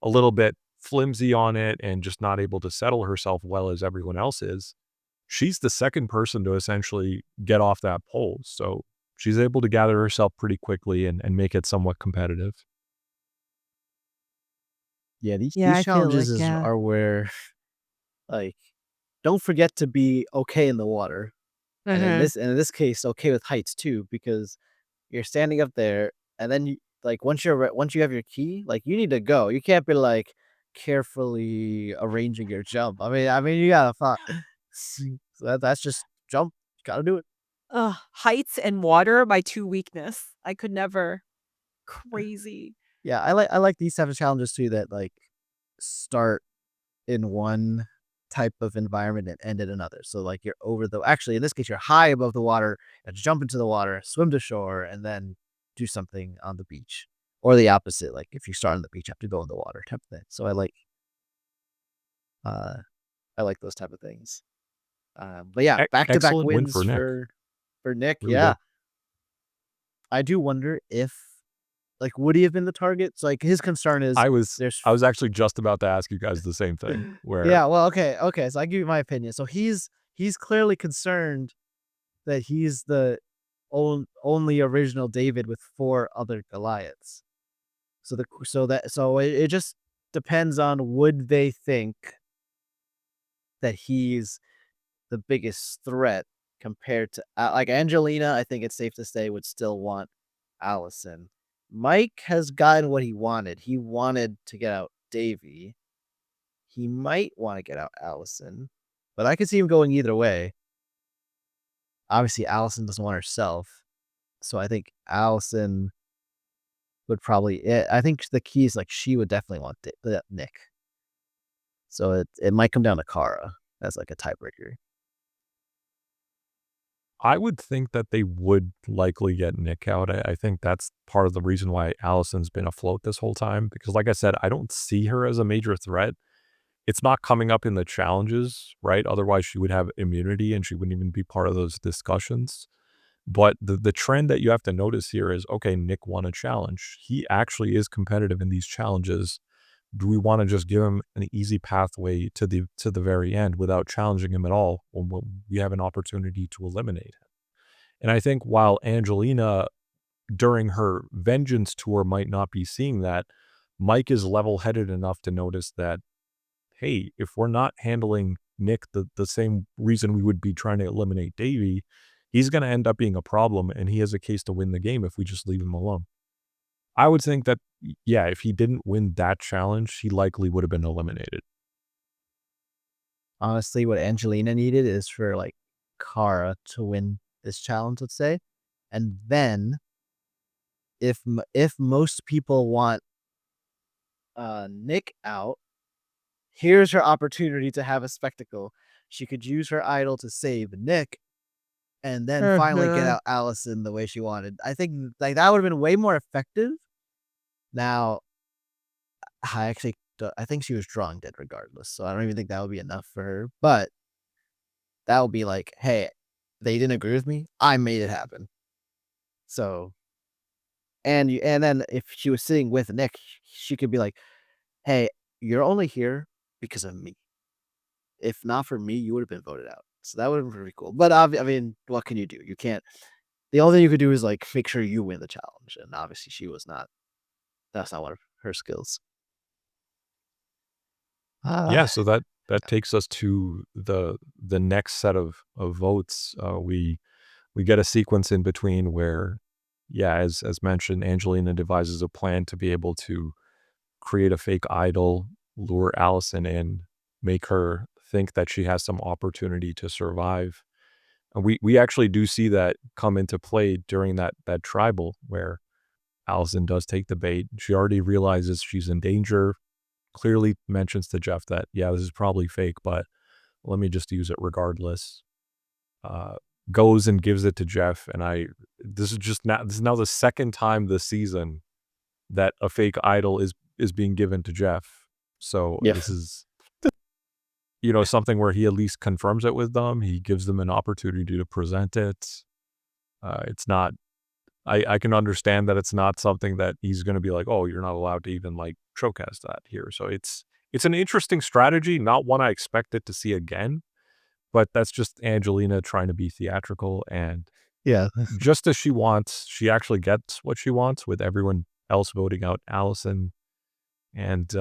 a little bit flimsy on it and just not able to settle herself well as everyone else is. She's the second person to essentially get off that pole. So she's able to gather herself pretty quickly and make it somewhat competitive. Yeah, Yeah, these I feel challenges like, yeah. are where like don't forget to be okay in the water. Mhm. And in this case, okay with heights too, because you're standing up there and then you like once you have your key, like you need to go. You can't be like carefully arranging your jump. I mean you gotta so that's just jump. Gotta do it. Ugh, heights and water, my 2 weakness. I could never. Crazy. Yeah, I like these type of challenges too that like start in one type of environment and end in another. So like you're over the actually in this case you're high above the water and jump into the water, swim to shore, and then do something on the beach. Or the opposite, like if you start on the beach, you have to go in the water type of thing. So uh I like those type of things. But yeah, back to back Excellent win wins for Nick. for Nick. Really Yeah. good. I do wonder if like, would he have been the target? So, like, his concern is I was there's I was actually just about to ask you guys the same thing, where yeah, well, okay, so I give you my opinion. So he's clearly concerned that he's the only original David with 4 other Goliaths. So it just depends on would they think that he's the biggest threat compared to like Angelina, I think it's safe to say would still want Allison. Mike has gotten what he wanted. He wanted to get out Davy. He might want to get out Allison, but I could see him going either way. Obviously, Allison doesn't want herself, so I think Allison would probably. I think the key is like she would definitely want Nick. So it might come down to Kara as like a tiebreaker. I would think that they would likely get Nick out. I think that's part of the reason why Allison's been afloat this whole time, because like I said, I don't see her as a major threat. It's not coming up in the challenges, right? Otherwise, she would have immunity and she wouldn't even be part of those discussions. But the trend that you have to notice here is, okay, Nick won a challenge. He actually is competitive in these challenges. Do we want to just give him an easy pathway to the very end without challenging him at all when we have an opportunity to eliminate him? And I think while Angelina during her vengeance tour might not be seeing that, Mike is level-headed enough to notice that, hey, if we're not handling Nick the same reason we would be trying to eliminate Davey, he's going to end up being a problem, and he has a case to win the game if we just leave him alone. I would think that, yeah, if he didn't win that challenge, he likely would have been eliminated. Honestly, what Angelina needed is for like Kara to win this challenge, let's say, and then if most people want Nick out, here's her opportunity to have a spectacle. She could use her idol to save Nick and then finally get Mhm. out Allison the way she wanted. I think like that would have been way more effective. Now, I actually I think she was drawing dead regardless, so I don't even think that would be enough for her. But that would be like, hey, they didn't agree with me. I made it happen. So and then if she was sitting with Nick, she could be like, hey, you're only here because of me. If not for me, you would have been voted out. So that would have been pretty cool. But I mean, what can you do? You can't. The only thing you could do is like make sure you win the challenge, and obviously she was not. That's not one of her skills. Yeah, Ah, so that takes us to the next set of votes. We get a sequence in between where, yeah, as mentioned, Angelina devises a plan to be able to create a fake idol, lure Allison in, make her think that she has some opportunity to survive. And we actually do see that come into play during that tribal where Allison does take the bait. She already realizes she's in danger, clearly mentions to Jeff that, yeah, this is probably fake, but let me just use it regardless. Uh, Goes and gives it to Jeff, and this is now the second time this season that a fake idol is being given to Jeff. So yeah. this is, something where he at least confirms it with them. He gives them an opportunity to present it. It's not. I can understand that it's not something that he's going to be like, oh, you're not allowed to even like showcase that here. So it's an interesting strategy, not one I expected to see again. But that's just Angelina trying to be theatrical, and Yeah. just as she wants, she actually gets what she wants with everyone else voting out Allison, and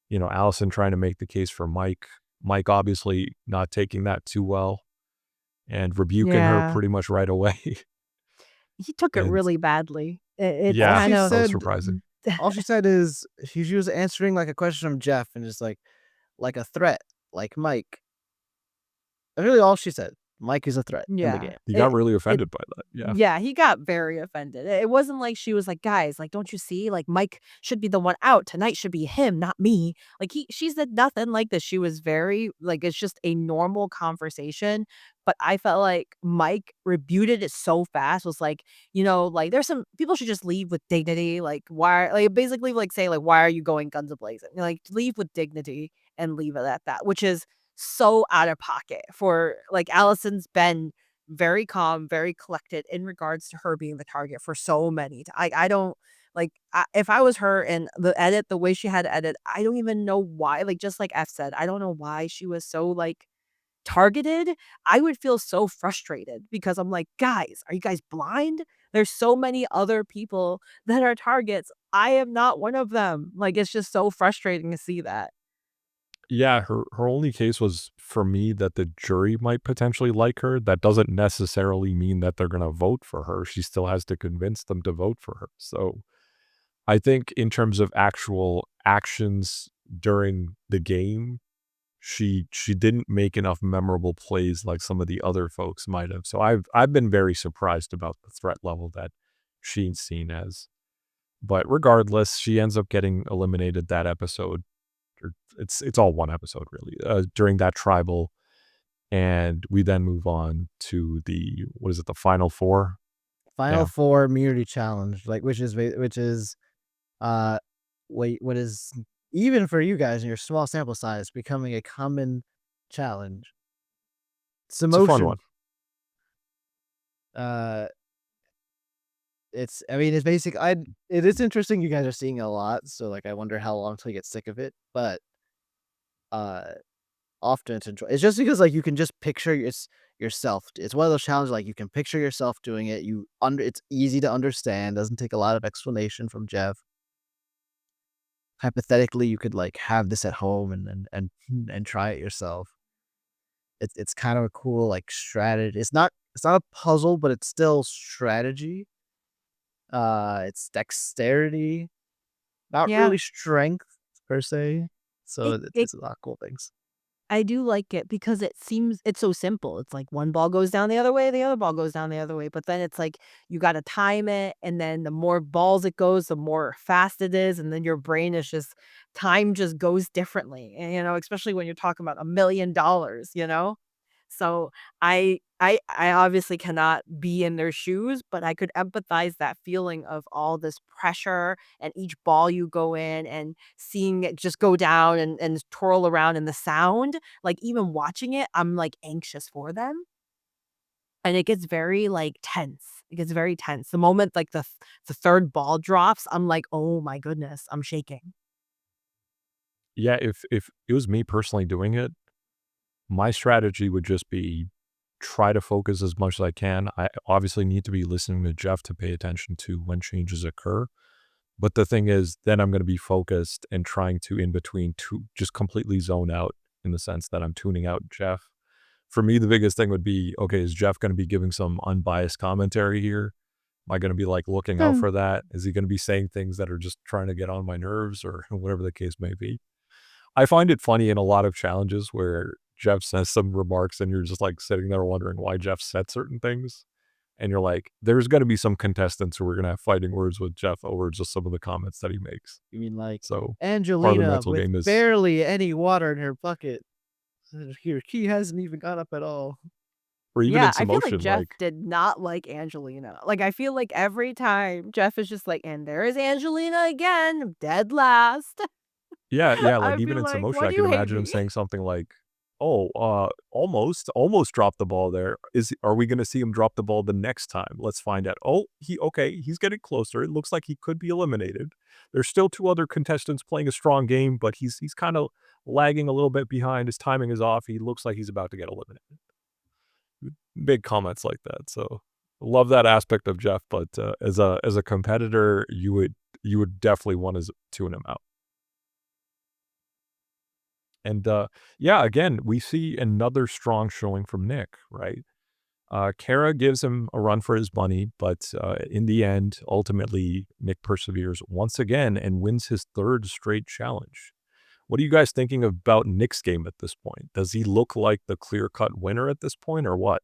Allison trying to make the case for Mike. Mike obviously not taking that too well and rebuking her Yeah. pretty much right away. He took it And really badly. It's All yeah, kind she of that was said surprising. all she said is she was answering like a question from Jeff and just like a threat, like Mike. Really all she said. Mike is a threat in the Yeah. game. He got It really it offended by that. Yeah. Yeah, he got very offended. It wasn't like she was like, "Guys, like, don't you see? Like, Mike should be the one out. Tonight should be him, not me." Like, she said nothing like this. She was very like, it's just a normal conversation, but I felt like Mike rebutted it so fast, was like, like, "There's some people should just leave with dignity." Like, why like, basically, like, saying, like, "Why are you going guns a-blazing?" Like, leave with dignity and leave it at that, which is so out of pocket for like, Allison's been very calm, very collected in regards to her being the target for so many I don't Like, if I was her and the edit, the way she had to edit, I don't even know why. Like, just like F said, I don't know why she was so like targeted. I would feel so frustrated because I'm like, guys, are you guys blind? There's so many other people that are targets. I am not one of them. Like, it's just so frustrating to see that. Yeah, her only case was for me that the jury might potentially like her. That doesn't necessarily mean that they're gonna vote for her. She still has to convince them to vote for her. So, I think in terms of actual actions during the game, she didn't make enough memorable plays like some of the other folks might have. So I've been very surprised about the threat level that she's seen as. But regardless, she ends up getting eliminated that episode. Or it's all one episode really, during that tribal, and we then move on to the what is it, the final 4? Final Yeah. four immunity challenge, like which is uh wait, what is even for you guys in your small sample size becoming a common challenge. It's a fun Simmotion. one. Uh it's I mean it's basic I it is interesting you guys are seeing it a lot, so like I wonder how long till you get sick of it, but uh often it's enjoy it's just because, like, you can just picture yourself. It's one of those challenges, like, you can picture yourself doing it, it's easy to understand, doesn't take a lot of explanation from Jeff. Hypothetically, you could, like, have this at home and try it yourself. It's kind of a cool, like, strategy. It's not a puzzle, but it's still strategy. It's dexterity, not Yeah. really strength per se, so It, it's it it's a lot of cool things. I do like it because it seems it's so simple. It's like one ball goes down the other way, the other ball goes down the other way. But then it's like you got to time it. And then the more balls it goes, the more fast it is. And then your brain is just, time just goes differently. And, especially when you're talking about $1 million, you know? So I obviously cannot be in their shoes, but I could empathize that feeling of all this pressure and each ball you go in and seeing it just go down and twirl around and the sound, like even watching it, I'm like anxious for them. And it gets very like tense. It gets very tense. The moment like the third ball drops, I'm like, oh my goodness, I'm shaking. Yeah, if it was me personally doing it, my strategy would just be try to focus as much as I can. I obviously need to be listening to Jeff to pay attention to when changes occur. But the thing is, then I'm going to be focused and trying to, in between, to just completely zone out in the sense that I'm tuning out Jeff. For me, the biggest thing would be, okay, is Jeff going to be giving some unbiased commentary here? Am I going to be like looking out Hmm. for that? Is he going to be saying things that are just trying to get on my nerves or whatever the case may be? I find it funny in a lot of challenges where Jeff says some remarks and you're just like sitting there wondering why Jeff said certain things. And you're like, there's going to be some contestants who are going to have fighting words with Jeff over just some of the comments that he makes. You mean like So part of the Angelina mental with game is, barely any water in her bucket. Here, key hasn't even gone up at all. or even in Yeah, I feel like Simmotion, Jeff like, did not like Angelina. Like, I feel like every time Jeff is just like, "And there is Angelina again, dead last." yeah, like I'd be even in like, Simmotion, "Why I do can you hate imagine him me?" saying something like, "Oh, almost dropped the ball there. Are we going to see him drop the ball the next time? Let's find out. Oh, okay, he's getting closer. It looks like he could be eliminated. There's still 2 other contestants playing a strong game, but he's kind of lagging a little bit behind. His timing is off. He looks like he's about to get eliminated." Big comments like that. So love that aspect of Jeff, but as a competitor, you would definitely want to tune him out. And, yeah, again, we see another strong showing from Nick, right? Kara gives him a run for his money, but, in the end, ultimately, Nick perseveres once again and wins his 3rd straight challenge. What are you guys thinking about Nick's game at this point? Does he look like the clear-cut winner at this point or what?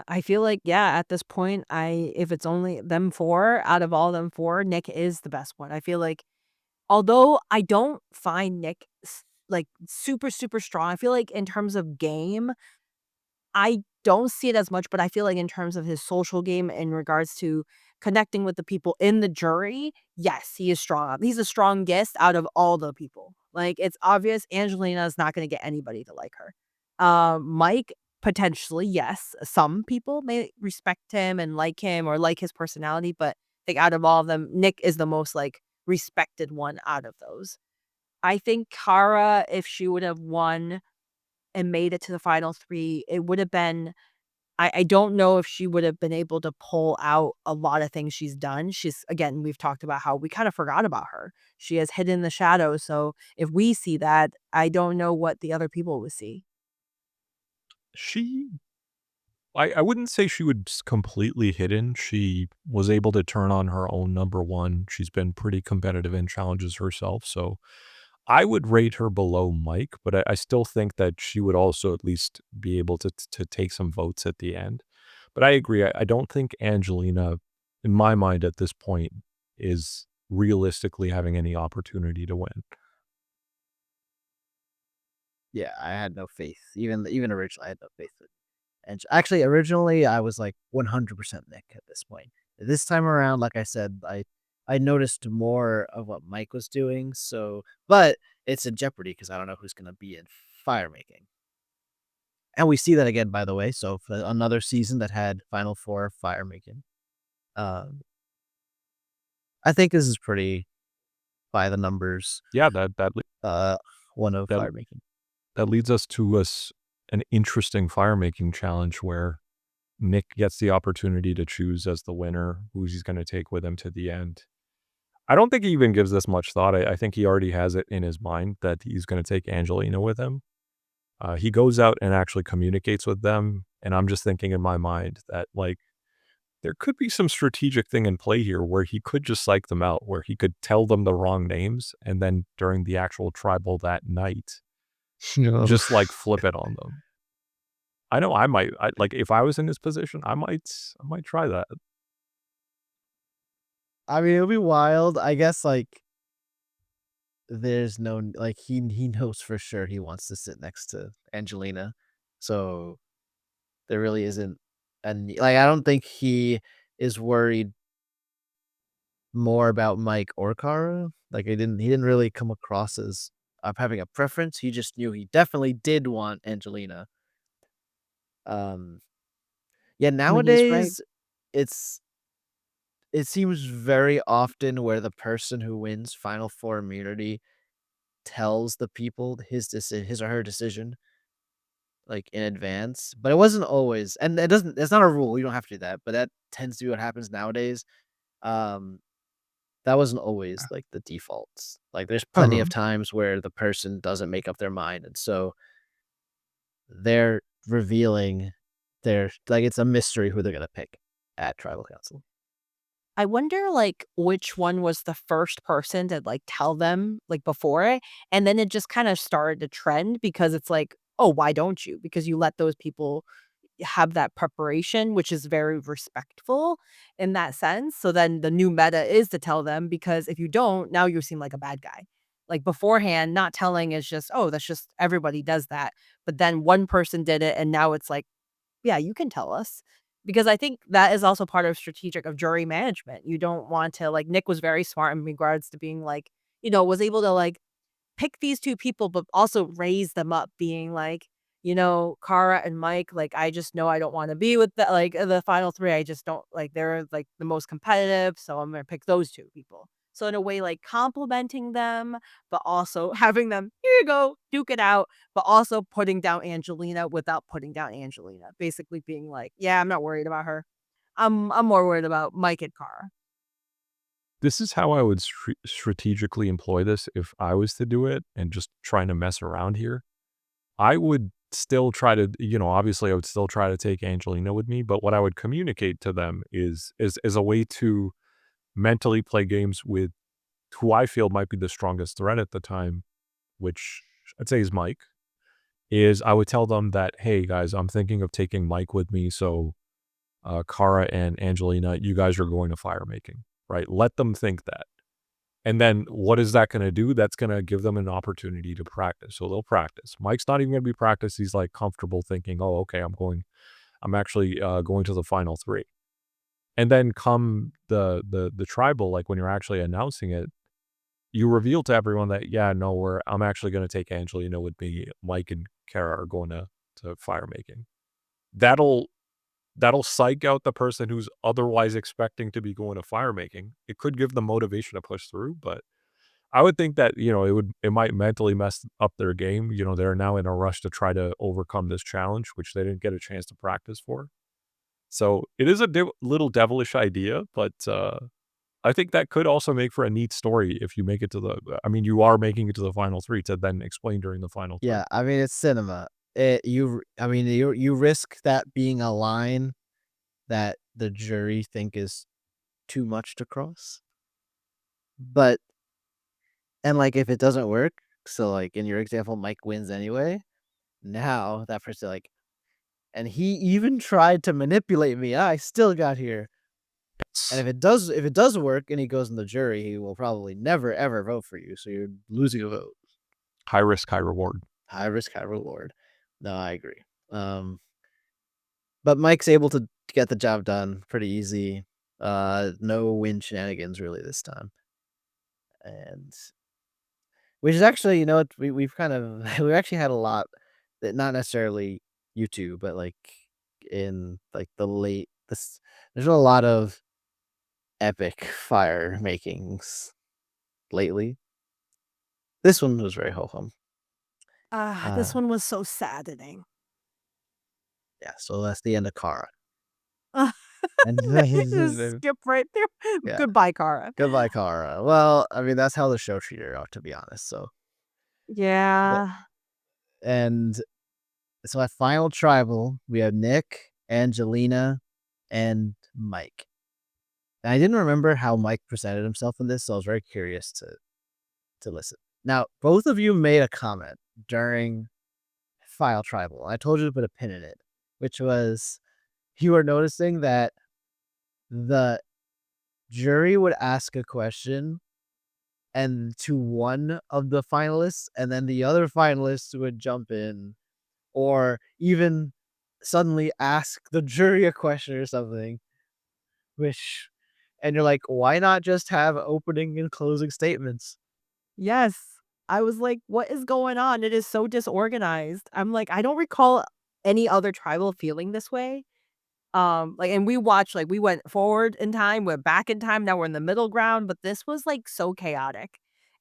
I feel like, yeah, at this point, if it's only them 4, out of all them 4, Nick is the best one. I feel like although I don't find Nick like super, super strong, I feel like in terms of game, I don't see it as much, but I feel like in terms of his social game in regards to connecting with the people in the jury, yes, he is strong. He's the strongest out of all the people. Like, it's obvious Angelina is not gonna get anybody to like her. Mike, potentially, yes. Some people may respect him and like him or like his personality, but think out of all of them, Nick is the most, like, respected one out of those. I think Kara, if she would have won and made it to the final 3, it would have been I don't know if she would have been able to pull out a lot of things she's done. She's again, we've talked about how we kind of forgot about her. She has hidden the shadows, so if we see that, I don't know what the other people would see. She I wouldn't say she was completely hidden. She was able to turn on her own number 1. She's been pretty competitive in challenges herself, so I would rate her below Mike, but I still think that she would also at least be able to take some votes at the end. But I agree, I don't think Angelina, in my mind at this point, is realistically having any opportunity to win. Yeah, I had no faith. Even originally, I had no faith. And actually, originally, I was like 100% Nick at this point. This time around, like I said, I noticed more of what Mike was doing. So, but it's in jeopardy because I don't know who's gonna be in fire making. And we see that again, by the way. So for another season that had Final Four fire making, um, I think this is pretty by the numbers. Yeah, Uh, one of that fire making. that leads us to an interesting fire making challenge where Nick gets the opportunity to choose as the winner who he's gonna take with him to the end. I don't think he even gives this much thought. I think he already has it in his mind that he's gonna take Angelina with him. He goes out and actually communicates with them, and I'm just thinking in my mind that, like, there could be some strategic thing in play here where he could just psych them out, where he could tell them the wrong names, and then during the actual tribal that night, No. just, like, flip it on them. I know like, if I was in his position, I might try that. I mean, it'll be wild. I guess like there's no like he knows for sure he wants to sit next to Angelina. So there really isn't and like I don't think he is worried more about Mike or Kara. Like he didn't really come across as having a preference. He just knew he definitely did want Angelina. Um yeah, I mean, he's right. nowadays it's it seems very often where the person who wins Final Four immunity tells the people his or her decision, like, in advance, but it wasn't always and it doesn't it's not a rule, you don't have to do that, but that tends to be what happens nowadays. Um, that wasn't always, like, the defaults. Like, there's plenty Uh-huh. of times where the person doesn't make up their mind, and so they're revealing their like, it's a mystery who they're gonna pick at tribal council. I wonder, like, which one was the first person to, like, tell them, like, before it, and then it just kinda started to trend because it's like, "Oh, why don't you?" Because you let those people have that preparation, which is very respectful in that sense, so then the new meta is to tell them because if you don't, now you seem like a bad guy. Like, beforehand, not telling is just, "Oh, that's just everybody does that," but then one person did it, and now it's like, yeah, you can tell us. Because I think that is also part of strategic of jury management. You don't want to like Nick was very smart in regards to being like, was able to like pick these 2 people, but also raise them up being like, Kara and Mike, like, I just know I don't wanna be with the final 3. I just don't like, they're, like, the most competitive, so I'm gonna pick those 2 people. So in a way, like, complimenting them, but also having them, "Here you go, duke it out," but also putting down Angelina without putting down Angelina. Basically being like, "Yeah, I'm not worried about her. I'm more worried about Mike and Kara." This is how I would strategically employ this if I was to do it and just trying to mess around here. I would still try to, obviously I would still try to take Angelina with me, but what I would communicate to them is a way to mentally play games with who I feel might be the strongest threat at the time, which I'd say is Mike, is I would tell them that, "Hey guys, I'm thinking of taking Mike with me, so Kara and Angelina, you guys are going to fire making." Right? Let them think that. And then what is that gonna do? That's gonna give them an opportunity to practice. So they'll practice. Mike's not even gonna be practice. He's like comfortable thinking, "Oh, okay, I'm actually going to the final 3." And then come the tribal, like when you're actually announcing it, you reveal to everyone that, yeah, no, I'm actually gonna take Angelina with me. Mike and Kara are going to fire making. That'll that'll psych out the person who's otherwise expecting to be going to fire making. It could give them motivation to push through, but I would think that, it might mentally mess up their game. They're now in a rush to try to overcome this challenge, which they didn't get a chance to practice for. So it is a little devilish idea, but I think that could also make for a neat story if you make it to you are making it to the final three to then explain during the final three. Yeah, I mean, it's cinema. You risk that being a line that the jury think is too much to cross. But and, like, if it doesn't work, so, like, in your example, Mike wins anyway, now that person, like, "And he even tried to manipulate me, I still got here." And if it does work and he goes in the jury, he will probably never, ever vote for you, so you're losing a vote. High risk, high reward. High risk, high reward. No, I agree. Um, but Mike's able to get the job done pretty easy. No win shenanigans really this time. And which is actually, what, we've kind of we've actually had a lot that not necessarily you two, but like in like there's a lot of epic fire makings lately. This one was very ho hum. This Uh one was so saddening. yeah, so that's the end of Kara. Ugh, And just skip right there. yeah, Goodbye, Kara. goodbye, Kara. Well, I mean that's how the show treated her out, to be honest. So but Yeah. and so at Final Tribal, we have Nick, Angelina, and Mike. And I didn't remember how Mike presented himself in this, so I was very curious to listen. Now, both of you made a comment during Final Tribal. I told you to put a pin in it, which was you were noticing that the jury would ask a question and to one of the finalists, and then the other finalists would jump in or even suddenly ask the jury a question or something, which and you're like, why not just have opening and closing statements? Yes. I was like, "What is going on? It is so disorganized." I'm like, I don't recall any other tribal feeling this way. And we watched, like, we went forward in time, went back in time, now we're in the middle ground, but this was, like, so chaotic.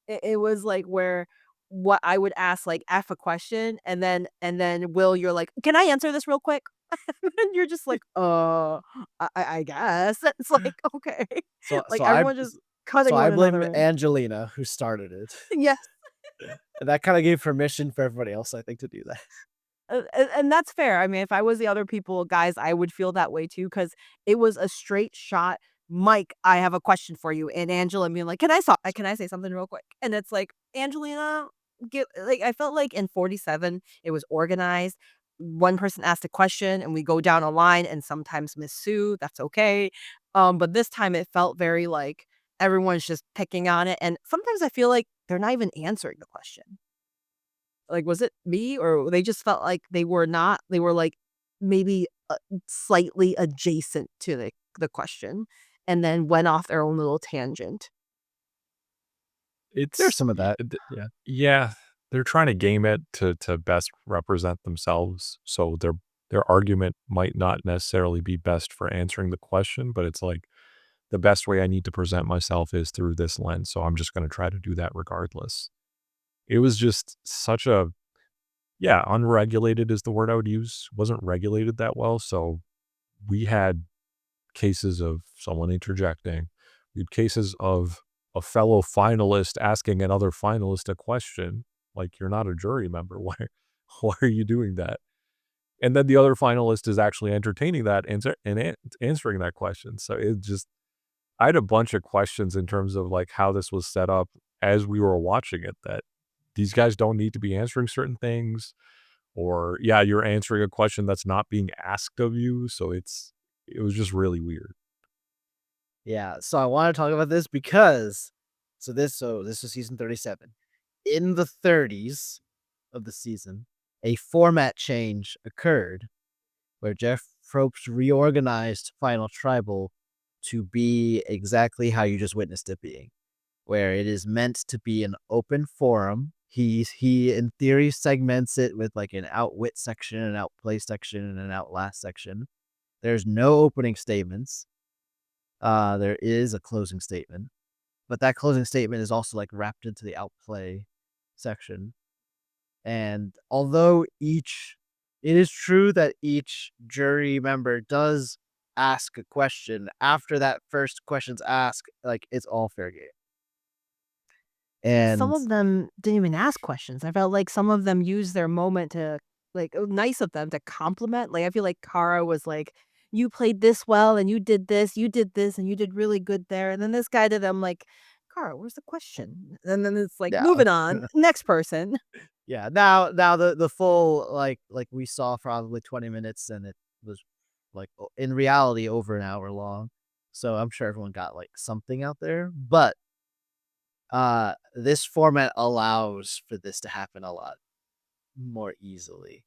It was, like, where what I would ask, like, F a question, and then Will, you're like, "Can I answer this real quick?" And you're just like, I guess." It's like, "Okay." So Like, so I everyone just so cutting I one blame another in. Angelina who started it. Yes. And that kind of gave permission for everybody else, I think, to do that. And that's fair. I mean, if I was the other people, guys, I would feel that way too because it was a straight shot. Mike, I have a question for you, and Angela being like, can I say something real quick?" And it's like, Angelina, get like I felt like in 47, it was organized. One person asked a question, and we go down a line, and sometimes Miss Sue, that's okay. But this time it felt very like everyone's just picking on it, and sometimes I feel like they're not even answering the question. Like, was it me or they just felt like they were, like, maybe, slightly adjacent to the question and then went off their own little tangent. There's It's some of y that. d yeah, they're trying to game it to best represent themselves, so their argument might not necessarily be best for answering the question, but it's like, the best way I need to present myself is through this lens, so I'm just gonna try to do that regardless. It was just such a yeah, unregulated is the word I would use, wasn't regulated that well, so we had cases of someone interjecting. We had cases of a fellow finalist asking another finalist a question, like, "You're not a jury member. Why are you doing that?" And then the other finalist is actually entertaining that answering that question. So it just I had a bunch of questions in terms of, like, how this was set up as we were watching it that these guys don't need to be answering certain things or, yeah, you're answering a question that's not being asked of you, so it was just really weird. Yeah, so I wanna talk about this because this was season 37. In the 30s of the season, a format change occurred where Jeff Probst reorganized Final Tribal to be exactly how you just witnessed it being, where it is meant to be an open forum. He in theory segments it with like an outwit section, an outplay section, and an outlast section. There's no opening statements. There is a closing statement, but that closing statement is also like wrapped into the outplay section. And although it is true that each jury member does ask a question, after that first question's asked, like it's all fair game. Some And of them didn't even ask questions. I felt like some of them used their moment to nice of them to compliment. Like, I feel like Kara was like, "You played this well, and you did this, and you did really good there." And then this guy to them like, "Kara, where's the question?" And then it's like, yeah, "Moving on, next person." yeah. Now the full like we saw probably 20 minutes, and it was like in reality over an hour long. So I'm sure everyone got like something out there, but this format allows for this to happen a lot more easily.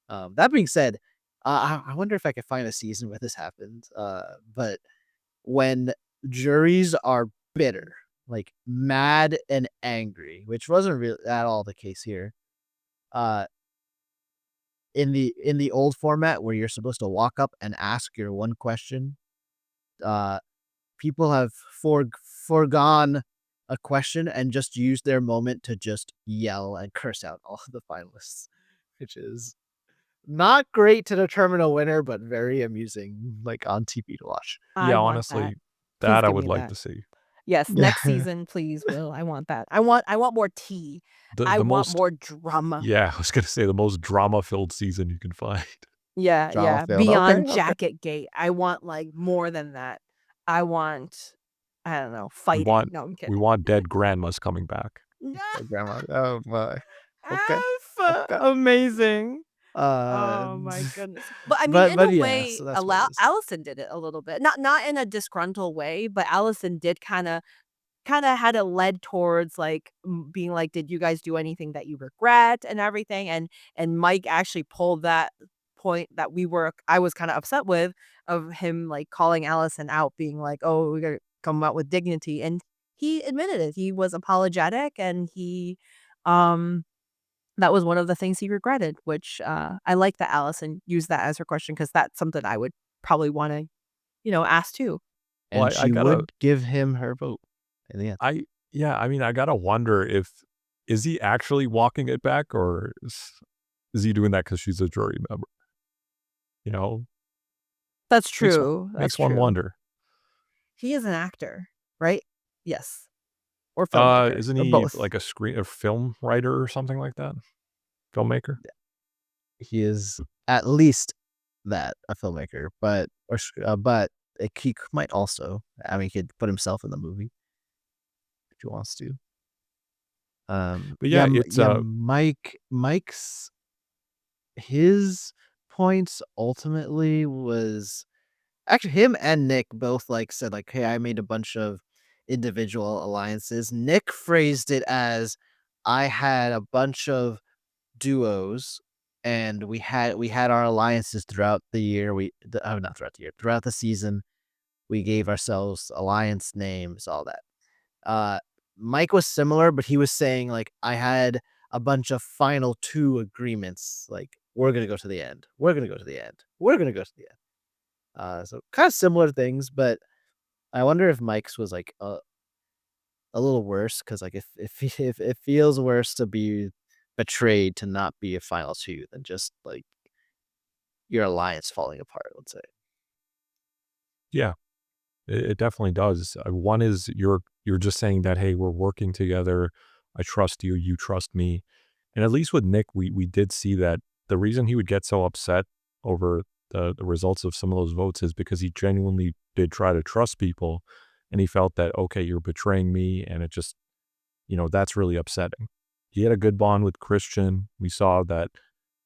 That being said, I wonder if I could find a season where this happened. But when juries are bitter, like mad and angry, which wasn't really at all the case here. Uh, in the old format where you're supposed to walk up and ask your one question, uh, people have foregone a question and just used their moment to just yell and curse out all of the finalists, which is not great to determine a winner, but very amusing, like, on TV to watch. I Yeah, want that. honestly, Please that I give would me like that. to see. Yes, next Yeah. season, please, Will. I want that. I want more tea. I The want most more drama. Yeah, I was gonna say the most drama-filled season you can find. Yeah, Drama yeah, failed. Okay, beyond okay. Jacket Gate. I want, like, more than that. I want, I don't know, We fighting. want No, I'm we kidding. want dead grandmas coming back. Yeah. Oh, grandma. Oh my. Okay. F Okay. amazing. Uh, Oh my goodness. But I mean, in a but yeah, way, so that's what it allow is. Allison did it a little bit. Not in a disgruntled way, but Allison did kinda had it led towards, like, being like, "Did you guys do anything that you regret?" and everything, and Mike actually pulled that point that I was kinda upset with, of him, like, calling Allison out, being like, "Oh, we gotta come out with dignity," and he admitted it. He was apologetic, and um that was one of the things he regretted, which, I like that Allison used that as her question because that's something I would probably wanna, ask too. Well, And I she gotta would give him her vote in the end. I yeah, I mean, I gotta wonder if is he actually walking it back or is he doing that because she's a jury member, you know? That's Makes one true, that's makes one true. wonder. He is an actor, right? Yes. Or filmmaker, Isn't or he both. like a film writer or something like that? Filmmaker? He is at least that, a filmmaker, but he might also, I mean, he could put himself in the movie if he wants to. But yeah, it's, Yeah, Mike's his points ultimately was actually him and Nick both like said like, "Hey, I made a bunch of individual alliances." Nick phrased it as, "I had a bunch of duos, and we had our alliances throughout the year. Not throughout the year, throughout the season. We gave ourselves alliance names, all that." Uh, Mike was similar, but he was saying like, "I had a bunch of final two agreements. Like, we're gonna go to the end. We're gonna go to the end. We're gonna go to the end." So kind of similar things, but I wonder if Mike's was like a little worse because like if it feels worse to be betrayed to not be a final two than just like your alliance falling apart, let's say. yeah, it definitely does. One is you're just saying that, "Hey, we're working together. I trust you, you trust me." And at least with Nick, we did see that the reason he would get so upset over the results of some of those votes is because he genuinely did try to trust people, and he felt that, "Okay, you're betraying me," and it just that's really upsetting. He had a good bond with Christian. We saw that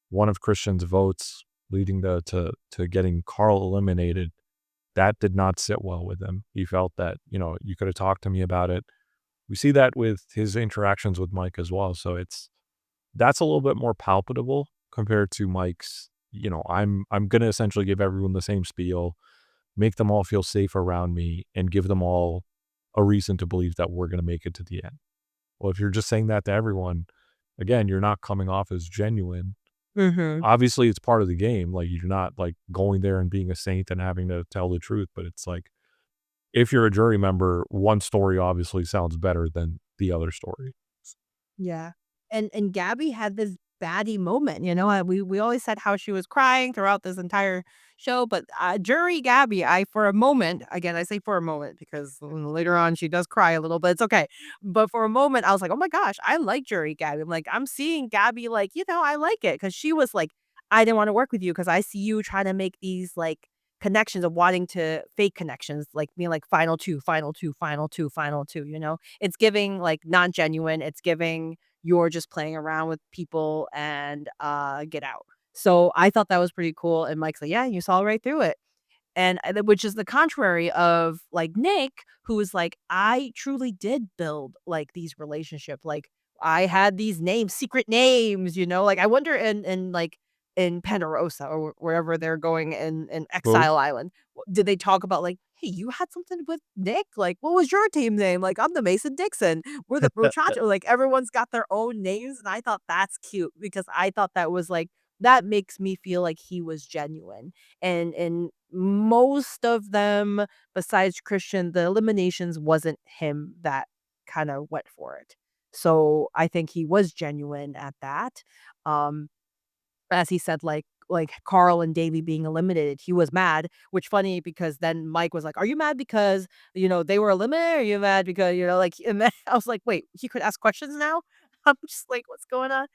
one of Christian's votes leading to getting Carl eliminated, that did not sit well with him. He felt that, you could have talked to me about it. We see that with his interactions with Mike as well. So that's a little bit more palpable compared to Mike's, I'm gonna essentially give everyone the same spiel, make them all feel safe around me, and give them all a reason to believe that we're gonna make it to the end. Well, if you're just saying that to everyone, again, you're not coming off as genuine. Mhm. Obviously, it's part of the game, like, you're not, like, going there and being a saint and having to tell the truth, but it's like, if you're a jury member, one story obviously sounds better than the other story. Yeah. And Gabby had this baddie moment, you know, we always said how she was crying throughout this entire show, but, Jury Gabby, I for a moment, again, I say for a moment because later on she does cry a little, but it's okay. But for a moment, I was like, "Oh my gosh, I like Jury Gabby." I'm like, I'm seeing Gabby like, I like it because she was like, "I didn't wanna work with you because I see you trying to make these, like, connections of wanting to fake connections, like being like final 2, final 2, final 2, final 2," you know? It's giving, like, not genuine, it's giving you're just playing around with people and, get out. So, I thought that was pretty cool, and Mike's like, "Yeah, you saw right through it." And then which is the contrary of, like, Nick, who is like, "I truly did build, like, these relationship, like, I had these names, secret names," you know? Like, I wonder like, in Ponderosa or wherever they're going in Well, Exile Island, did they talk about, like, "Hey, you had something with Nick? Like, what was your team name?" Like, "I'm the Mason Dixon. We're the Muchacho." Like, everyone's got their own names, and I thought that's cute because I thought that was, like that makes me feel like he was genuine. And most of them, besides Christian, the eliminations wasn't him that kinda went for it. So, I think he was genuine at that. Um, as he said, like Carl and Davey being eliminated, he was mad, which funny because then Mike was like, "Are you mad because, they were eliminated? Or are you mad because, like" and then I was like, "Wait, he could ask questions now?" I'm just like, "What's going on?"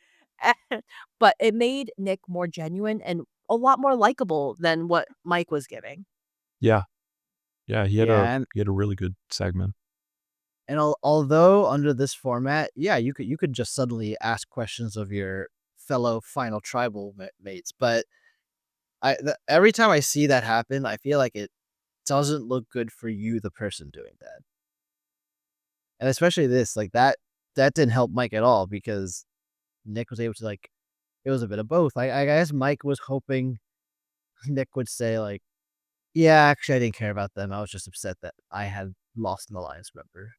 But it made Nick more genuine and a lot more likable than what Mike was giving. yeah. Yeah, Yeah, and he had a really good segment. although under this format, yeah, you could just suddenly ask questions of your fellow final tribal mates, but every time I see that happen, I feel like it doesn't look good for you, the person doing that. And especially this, like that didn't help Mike at all because Nick was able to like it was a bit of both. I guess Mike was hoping Nick would say like, "Yeah, actually, I didn't care about them. I was just upset that I had lost an alliance member."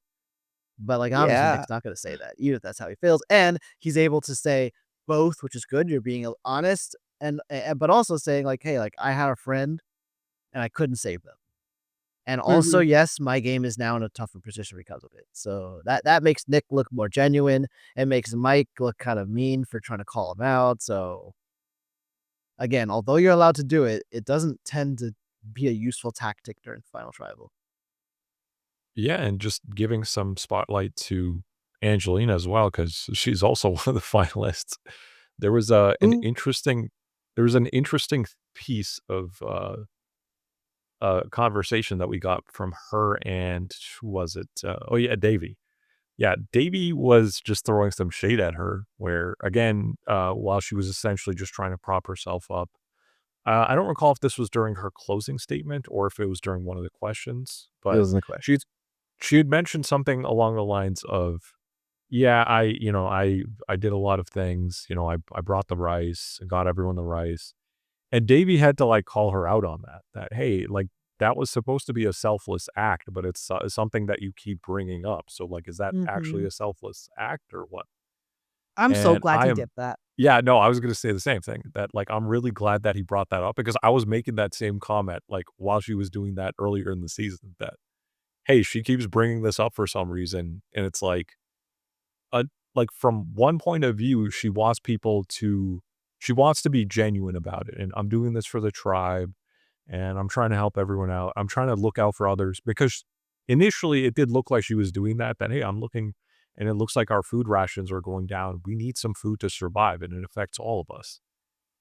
But like obviously, Yeah. Nick's not going to say that, even if that's how he feels, and he's able to say both, which is good. You're being honest, and but also saying like, "Hey, like I had a friend and I couldn't save them." And also, Mhm. yes, my game is now in a tougher position because of it. So that makes Nick look more genuine. It makes Mike look kind of mean for trying to call him out. So again, although you're allowed to do it, it doesn't tend to be a useful tactic during Final Tribal. Yeah, and just giving some spotlight to Angelina as well, because she's also one of the finalists. There was, Ooh. an interesting piece of, conversation that we got from her and who was it? Oh, yeah, Davy. Yeah, Davy was just throwing some shade at her where, again, while she was essentially just trying to prop herself up. I don't recall if this was during her closing statement or if it was during one of the questions, It but was in the question. she had mentioned something along the lines of, "Yeah, I did a lot of things, I brought the rice, got everyone the rice." And Davey had to, like, call her out on that, "Hey, like, that was supposed to be a selfless act, but it's, something that you keep bringing up. So, like, is that actually Mhm. a selfless act or what?" I'm so And glad I he am did that. yeah, no, I was gonna say the same thing, that, like, I'm really glad that he brought that up because I was making that same comment, like, while she was doing that earlier in the season that, "Hey, she keeps bringing this up for some reason," and it's uh, like, from one point of view, she wants to be genuine about it, and I'm doing this for the tribe, and I'm trying to help everyone out. I'm trying to look out for others because initially it did look like she was doing that, "Hey, I'm looking and it looks like our food rations are going down. We need some food to survive, and it affects all of us."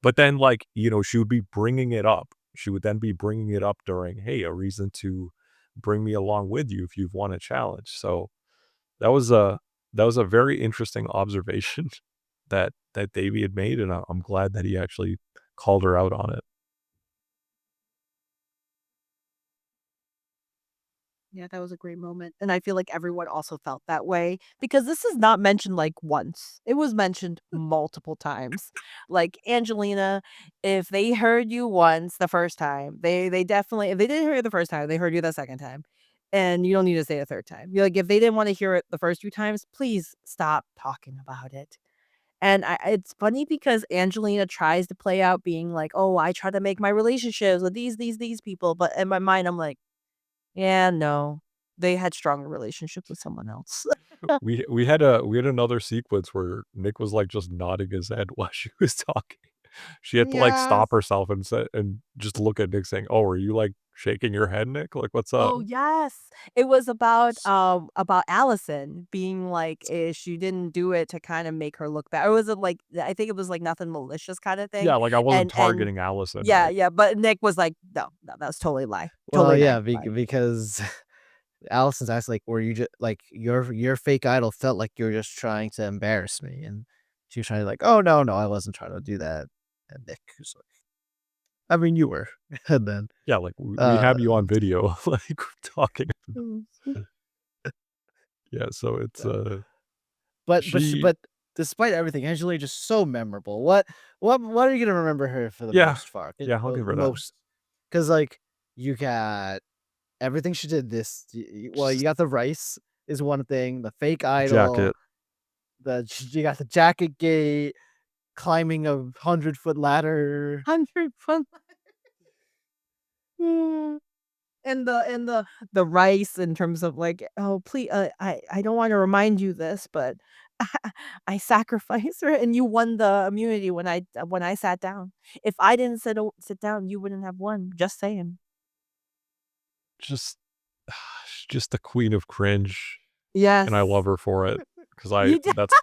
But then, like, she would be bringing it up. She would then be bringing it up during, "Hey, a reason to bring me along with you if you've won a challenge." So that was a very interesting observation that Davey had made, and I'm glad that he actually called her out on it. Yeah, that was a great moment, and I feel like everyone also felt that way because this is not mentioned, like, once. It was mentioned multiple times. Like, Angelina, if they heard you once the first time, they definitely if they didn't hear you the first time, they heard you the second time, and you don't need to say a third time. You're like, if they didn't wanna hear it the first 2 times, please stop talking about it. And it's funny because Angelina tries to play out being like, "Oh, I try to make my relationships with these people," but in my mind, I'm like, "Yeah, no, they had stronger relationship with someone else." We had another sequence where Nick was, like, just nodding his head while she was talking. She had to, like, Yes. stop herself and just look at Nick saying, "Oh, are you, like, shaking your head, Nick? Like, what's up?" Oh, yes. It was about Allison being like, she didn't do it to kinda make her look bad. Or was it like I think it was like nothing malicious kinda thing. Yeah, like, I wasn't And targeting Allison, yeah, right? yeah, but Nick was like, "No, no, that was totally lie. Well, Totally yeah, lie." because Allison's asked, like, "Were you just like, your fake idol felt like you were just trying to embarrass me," and she was trying to like, "Oh, no, no, I wasn't trying to do that." And Nick was like, "I mean, you were." And then, Yeah, like, we uh, have you on video, like, talking. mm, Yeah, so it's, uh, but she but despite everything, Angelina just so memorable. What are you gonna remember her for the yeah, most part? yeah, I'll give her that. Most, because like, you got everything she did this well, you Just got the rice is one thing, the fake idol, jacket. you got the jacket gate, climbing a 100-foot ladder. 100 and the rice in terms of like, "Oh, please, I don't wanna remind you this, but I sacrificed her and you won the immunity when I sat down. If I didn't sit down, you wouldn't have won. Just saying." Just she's just the queen of cringe, and I love Yes. her for it, 'cause I You did. that's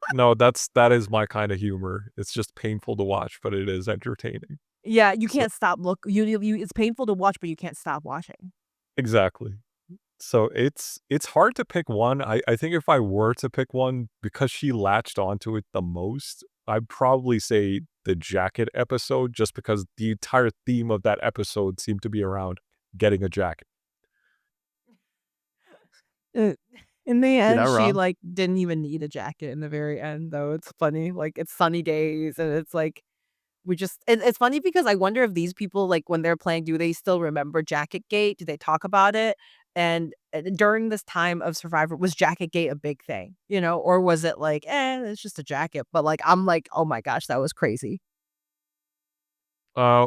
no, that is my kinda humor. It's just painful to watch, but it is entertaining. Yeah, you So can't stop you it's painful to watch, but you can't stop watching. exactly. So it's hard to pick one. I think if I were to pick one, because she latched onto it the most, I'd probably say the jacket episode, just because the entire theme of that episode seemed to be around getting a jacket. Uh, in the You're not end, she, wrong. like, didn't even need a jacket in the very end, though. It's funny, like, it's sunny days, and it's like, it's funny because I wonder if these people, like, when they're playing, do they still remember Jacket Gate? Do they talk about it? And during this time of Survivor, was Jacket Gate a big thing, you know? Or was it like, "Eh, it's just a jacket," but, like, I'm like, "Oh my gosh, that was crazy."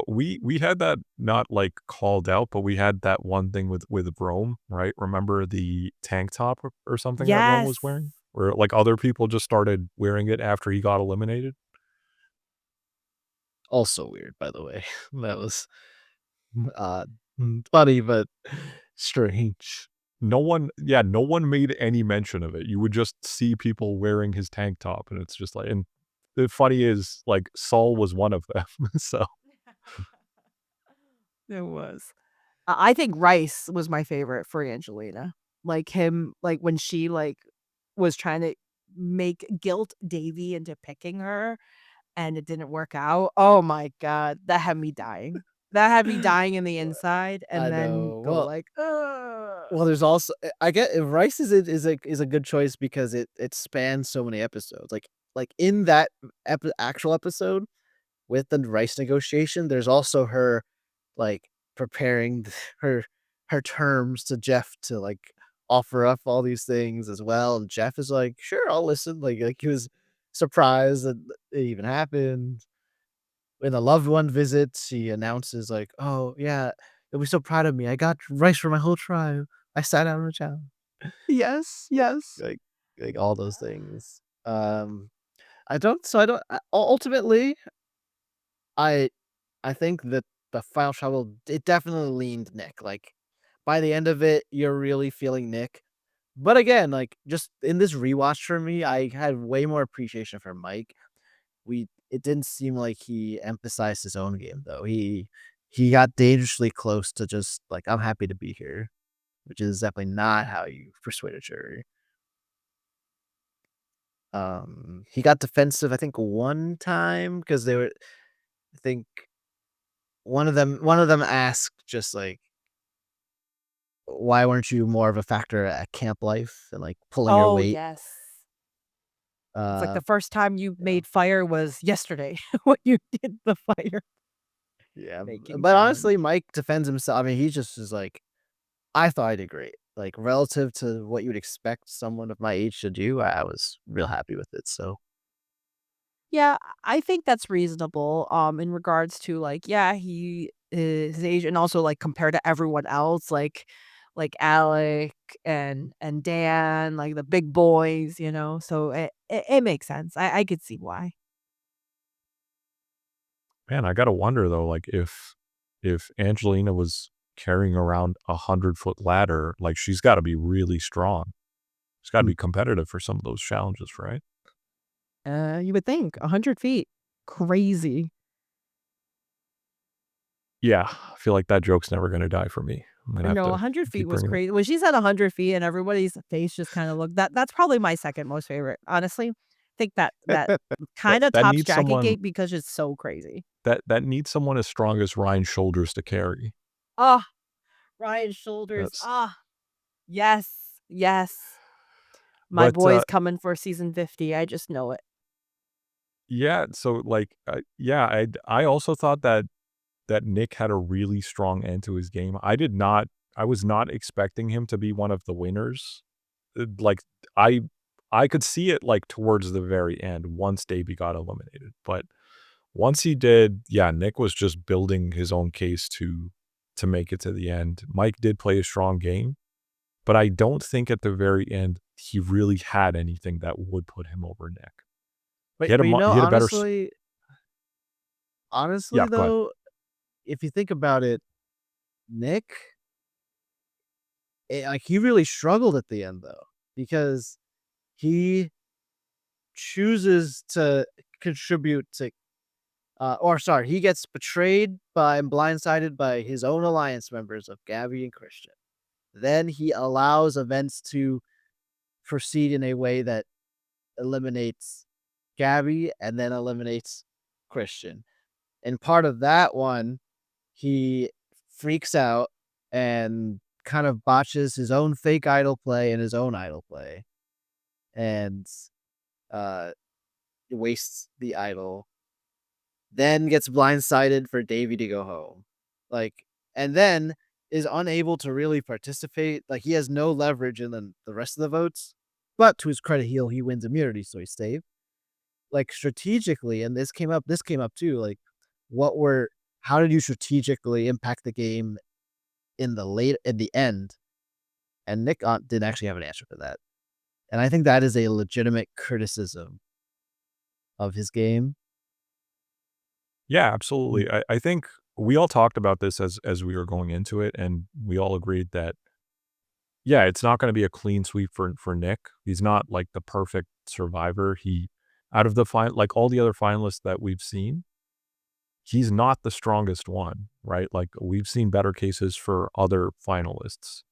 We had that not, like, called out, but we had that one thing with Rome, right? Remember the tank top or something that Rome Yes. was wearing? Where, like, other people just started wearing it after he got eliminated? Also weird, by the way. That was, funny, but strange. No one made any mention of it. You would just see people wearing his tank top, and it's just like, and the funny is, like, Saul was one of them, so It was. I think Rice was my favorite for Angelina. Like him, like when she like was trying to make guilt Davy into picking her and it didn't work out. Oh my god, that had me dying. That had me dying in the inside I and then know. go like, "Ugh." Well, there's also I get Rice is a good choice because it spans so many episodes. Like in that actual episode with the Rice negotiation, there's also her like preparing her her terms to Jeff to like offer up all these things as well. And Jeff is like, sure, I'll listen. Like he was surprised that it even happened. When a loved one visits, she announces like, "Oh, yeah, they'll be so proud of me. I got rice for my whole tribe. I sat out on a child." Yes, yes. Like like all those things. I don't ultimately, I I think that the final trouble, it definitely leaned Nick. Like, by the end of it, you're really feeling Nick. But again, like, just in this rewatch for me, I had way more appreciation for Mike. We It didn't seem like he emphasized his own game though. He got dangerously close to just like, "I'm happy to be here," which is definitely not how you persuade a jury. He got defensive, I think, one time because they were I think one of them asked just like, "Why weren't you more of a factor at camp life and, like, pulling your Oh, weight?" yes. It's like Uh, the first time you yeah. made fire was yesterday when you did the fire Yeah, making but challenge. honestly, Mike defends himself. I mean, he just is like, I thought I did great. Like, relative to what you would expect someone of my age to do, I was real happy with it, so Yeah, I think that's reasonable, in regards to, like, yeah, he is his age and also, like, compared to everyone else, like Alec and Dan, like, the big boys, so it makes sense. I could see why. Man, I gotta wonder though, like if Angelina was carrying around 100-foot ladder, like she's got to be really strong. She's got to Mm. be competitive for some of those challenges, right? You would think 100 feet. Crazy. Yeah, I feel like that joke's never gonna die for me. I'm gonna have No, to 100 feet keep was bringing it. crazy. When she said 100 feet and everybody's face just kinda looked that's probably my 2nd most favorite, honestly. I think that That kinda that tops needs Jackie someone Gate because it's so crazy. that needs someone as strong as Ryan's shoulders to carry. Ah, Ryan's shoulders. That's Ah, yes, yes. My but boy's coming for season 50, I just know it. yeah, so like yeah, I also thought that Nick had a really strong end to his game. I was not expecting him to be one of the winners. Like I I could see it like towards the very end once Davey got eliminated. But once he did, yeah, Nick was just building his own case to make it to the end. Mike did play a strong game, but I don't think at the very end he really had anything that would put him over Nick. But but He had a better honestly yeah, go ahead. though, if you think about it, Nick, like he really struggled at the end though, because he chooses to contribute to or sorry, he gets betrayed by and blindsided by his own alliance members of Gabby and Christian. Then he allows events to proceed in a way that eliminates Gabby and then eliminates Christian. And part of that one, he freaks out and kind of botches his own fake idol play and his own idol play and uh wastes the idol, then gets blindsided for Davy to go home. Like, and then is unable to really participate. Like, he has no leverage in the rest of the votes. But to his credit, he wins immunity, so he's safe. Like strategically, and this came up too. Like, what were how did you strategically impact the game in the end? And Nick didn't actually have an answer for that. And I think that is a legitimate criticism of his game. Yeah, Mm. absolutely. I think we all talked about this as we were going into it, and we all agreed that yeah, it's not gonna be a clean sweep for Nick. He's not like the perfect survivor. He out of the like all the other finalists that we've seen, he's not the strongest one, right? Like we've seen better cases for other finalists.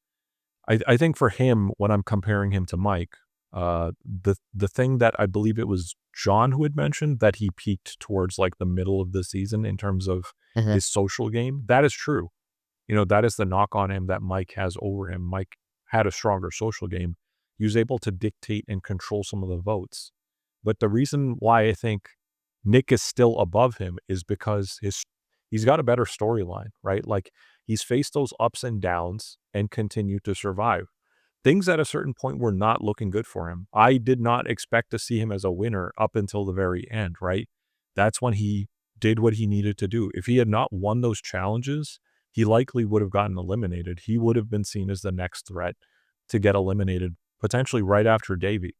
I think for him, when I'm comparing him to Mike, the thing that I believe it was John who had mentioned that he peaked towards like the middle of the season in terms of Mhm. his social game. That is true. You know, that is the knock on him that Mike has over him. Mike had a stronger social game. He was able to dictate and control some of the votes. But the reason why I think Nick is still above him is because he's got a better storyline, right? Like he's faced those ups and downs and continued to survive. Things at a certain point were not looking good for him. I did not expect to see him as a winner up until the very end, right? That's when he did what he needed to do. If he had not won those challenges, he likely would have gotten eliminated. He would have been seen as the next threat to get eliminated, potentially right after Davey.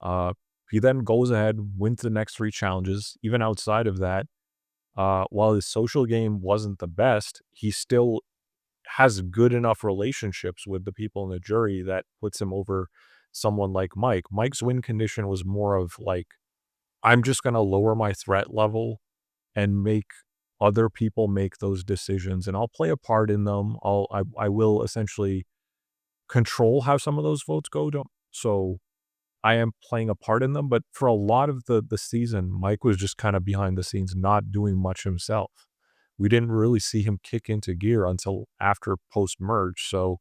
Uh, he then goes ahead, wins the next 3 challenges. Even outside of that, while his social game wasn't the best, he still has good enough relationships with the people in the jury that puts him over someone like Mike. Mike's win condition was more of like, I'm just gonna lower my threat level and make other people make those decisions, and I'll play a part in them. I will essentially control how some of those votes go. So I am playing a part in them, but for a lot of the season, Mike was just kind of behind the scenes, not doing much himself. We didn't really see him kick into gear until after post merge. So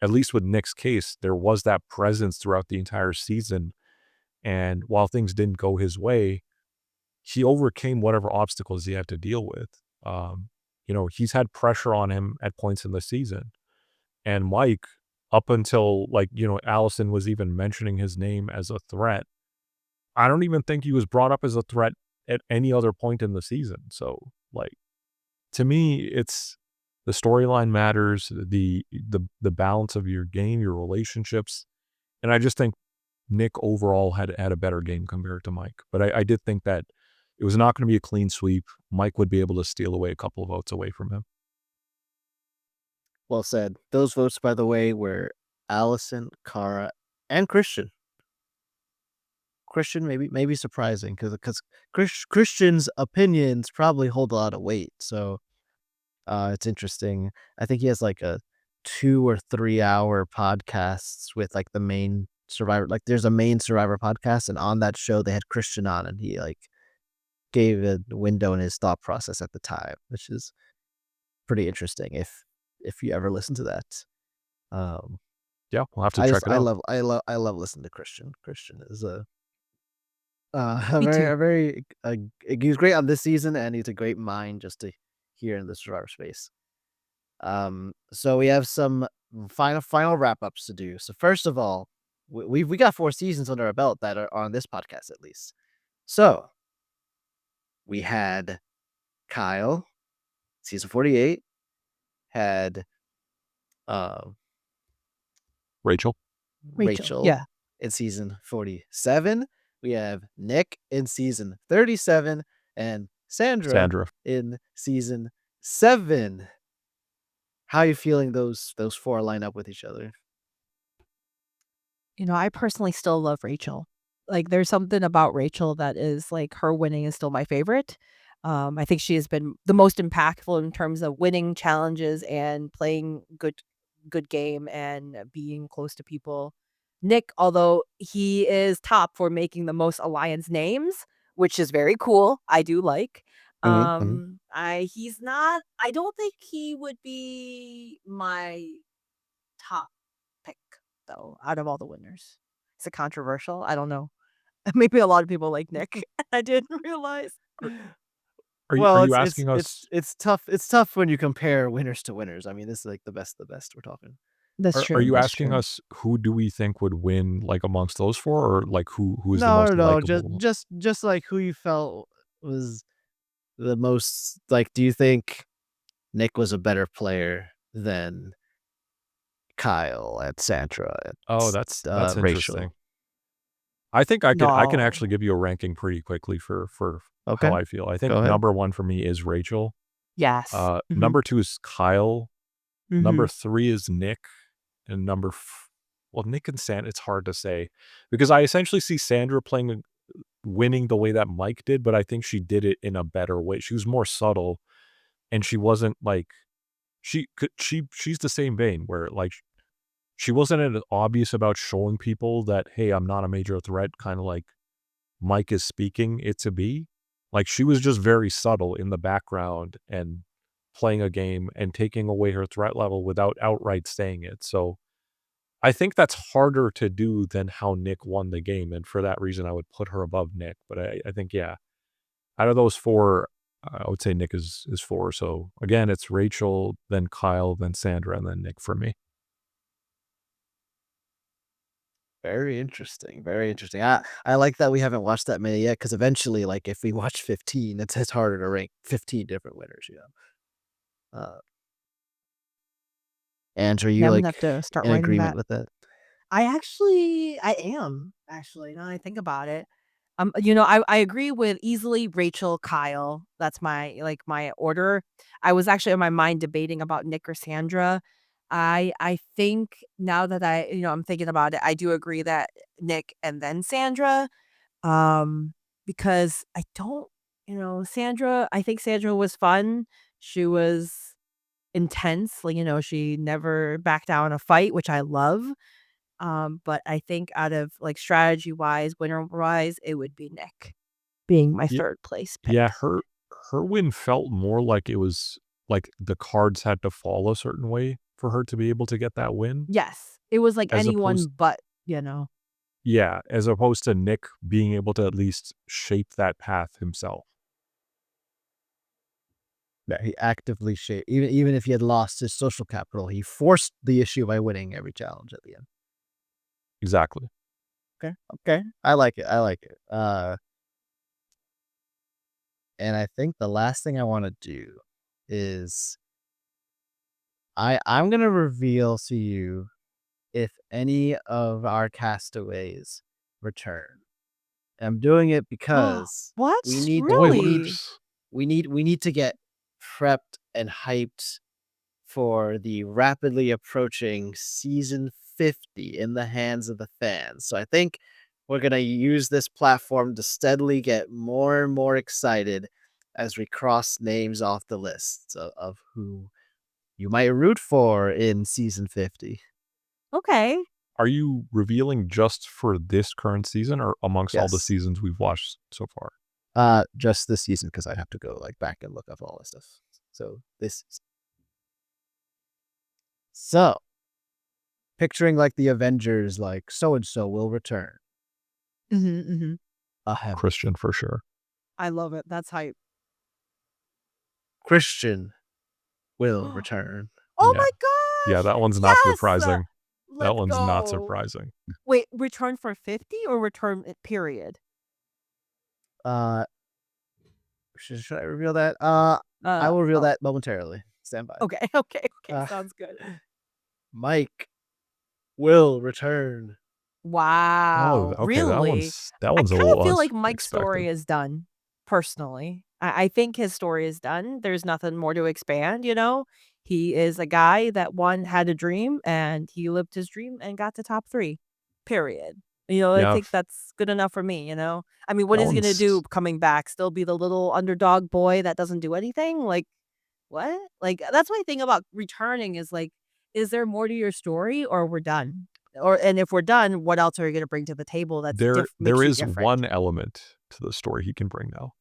at least with Nick's case, there was that presence throughout the entire season. And while things didn't go his way, he overcame whatever obstacles he had to deal with. Um, you know, he's had pressure on him at points in the season. And Mike, up until like, you know, Allison was even mentioning his name as a threat, I don't even think he was brought up as a threat at any other point in the season. So, like, to me, it's the storyline matters, the balance of your game, your relationships, and I just think Nick overall had a better game compared to Mike. But I did think that it was not going to be a clean sweep. Mike would be able to steal away a couple of votes away from him. Well said. Those votes, by the way, were Allison, Kara, and Christian. Christian maybe surprising because Christian's opinions probably hold a lot of weight. So it's interesting. I think he has like a 2 or 3 hour podcasts with like the main Survivor. Like there's a main Survivor podcast, and on that show they had Christian on, and he like gave a window in his thought process at the time, which is pretty interesting if you ever listen to that. Yeah, we'll have to check it out. I love listening to Christian. Christian is a Me too. very he was great on this season, and he's a great mind just to hear in the Survivor space. So we have some final wrap ups to do. So first of all, we got 4 seasons under our belt that are on this podcast at least. So we had Kyle, season 48, had Rachel, Rachel Yeah. in season 47. We have Nick in season 37 and Sandra Sandra. in season 7. How are you feeling those 4 line up with each other? I personally still love Rachel. Like, there's something about Rachel that is like her winning is still my favorite. I think she has been the most impactful in terms of winning challenges and playing good game and being close to people. Nick, although he is top for making the most alliance names, which is very cool, I do like. Mhm, mhm. I don't think he would be my top pick, though, out of all the winners. Is it controversial? I don't know. Maybe a lot of people like Nick. I didn't realize. Are, are Well, you asking us? it's tough. It's tough when you compare winners to winners. I mean, this is like the best we're talking. That's Are true, you that's asking true. us who do we think would win, like, amongst those 4, or, like, who is the No, most no, no, just likable? just just like who you felt was the most like. Do you think Nick was a better player than Kyle and Sandra and Oh, that's interesting. Rachel? I think I can No. actually give you a ranking pretty quickly for how Okay, I feel. I think go ahead. number 1 for me is Rachel. Yes. Mhm. Number 2 is Kyle. Number Mhm. 3 is Nick, and well, Nick and Sandra, it's hard to say because I essentially see Sandra winning the way that Mike did, but I think she did it in a better way. She was more subtle, and she wasn't like she's the same vein where, like, she wasn't as obvious about showing people that, "Hey, I'm not a major threat," kinda like Mike is speaking it to be. Like, she was just very subtle in the background and playing a game and taking away her threat level without outright saying it. So, I think that's harder to do than how Nick won the game, and for that reason, I would put her above Nick. But I think, yeah, out of those 4, I would say Nick is 4. So, again, it's Rachel, then Kyle, then Sandra, and then Nick for me. Very interesting. Very interesting. I like that we haven't watched that many yet because eventually, like, if we watch 15, it's harder to rank 15 different winners. Uh, and are Yeah, you I'm gonna have like to start in writing agreement that. with that? I am, actually, now that I think about it. I agree with easily Rachel, Kyle. That's my order. I was actually in my mind debating about Nick or Sandra. I think now that I'm thinking about it, I do agree that Nick and then Sandra. Um, because I don't, Sandra, I think Sandra was fun. She was intense. Like, she never backed down a fight, which I love. But I think out of like strategy wise, winner wise, it would be Nick being my Ye third place Yeah, pick. her win felt more like it was like the cards had to fall a certain way for her to be able to get that win, Yes. It was like as anyone opposed but. yeah, as opposed to Nick being able to at least shape that path himself. That he actively shaped, even if he had lost his social capital, he forced the issue by winning every challenge at the end. Exactly. Okay. I like it. I like it. And I think the last thing I want to do is I'm gonna reveal to you if any of our castaways return. I'm doing it because What? we need Really? we need to get prepped and hyped for the rapidly approaching season 50 in the hands of the fans. So I think we're going to use this platform to steadily get more and more excited as we cross names off the list of who you might root for in season 50. Okay. Are you revealing just for this current season or amongst all the Yes. seasons we've watched so far? Just this season because I have to go like back and look up all this stuff. So this so picturing like the Avengers, like so and so will return. Mm-hmm. Ahem. Christian for sure. I love it. That's hype. Christian will return. Oh Yeah. my gosh! Yeah, that one's not Yes! surprising. That Let's one's not go. surprising. Wait, return for 50 or return period? Should I reveal that? I will reveal oh, that momentarily. Stand by. Okay. Uh, Sounds good. Mike will return. Wow. Oh, okay. Really? That I one's a kind of little feel like Mike's story unexpected. is done, personally. I think his story is done. There's nothing more to expand, you know? He is a guy that one had a dream and he lived his dream and got to top 3. Period. I Yeah, think that's good enough for me, you know? I mean, what that is he gonna do one's coming back? Still be the little underdog boy that doesn't do anything? Like, what? Like, that's my thing about returning is like, is there more to your story or we're done? And if we're done, what else are you gonna bring to the table that's there makes you is different? one element to the story he can bring though.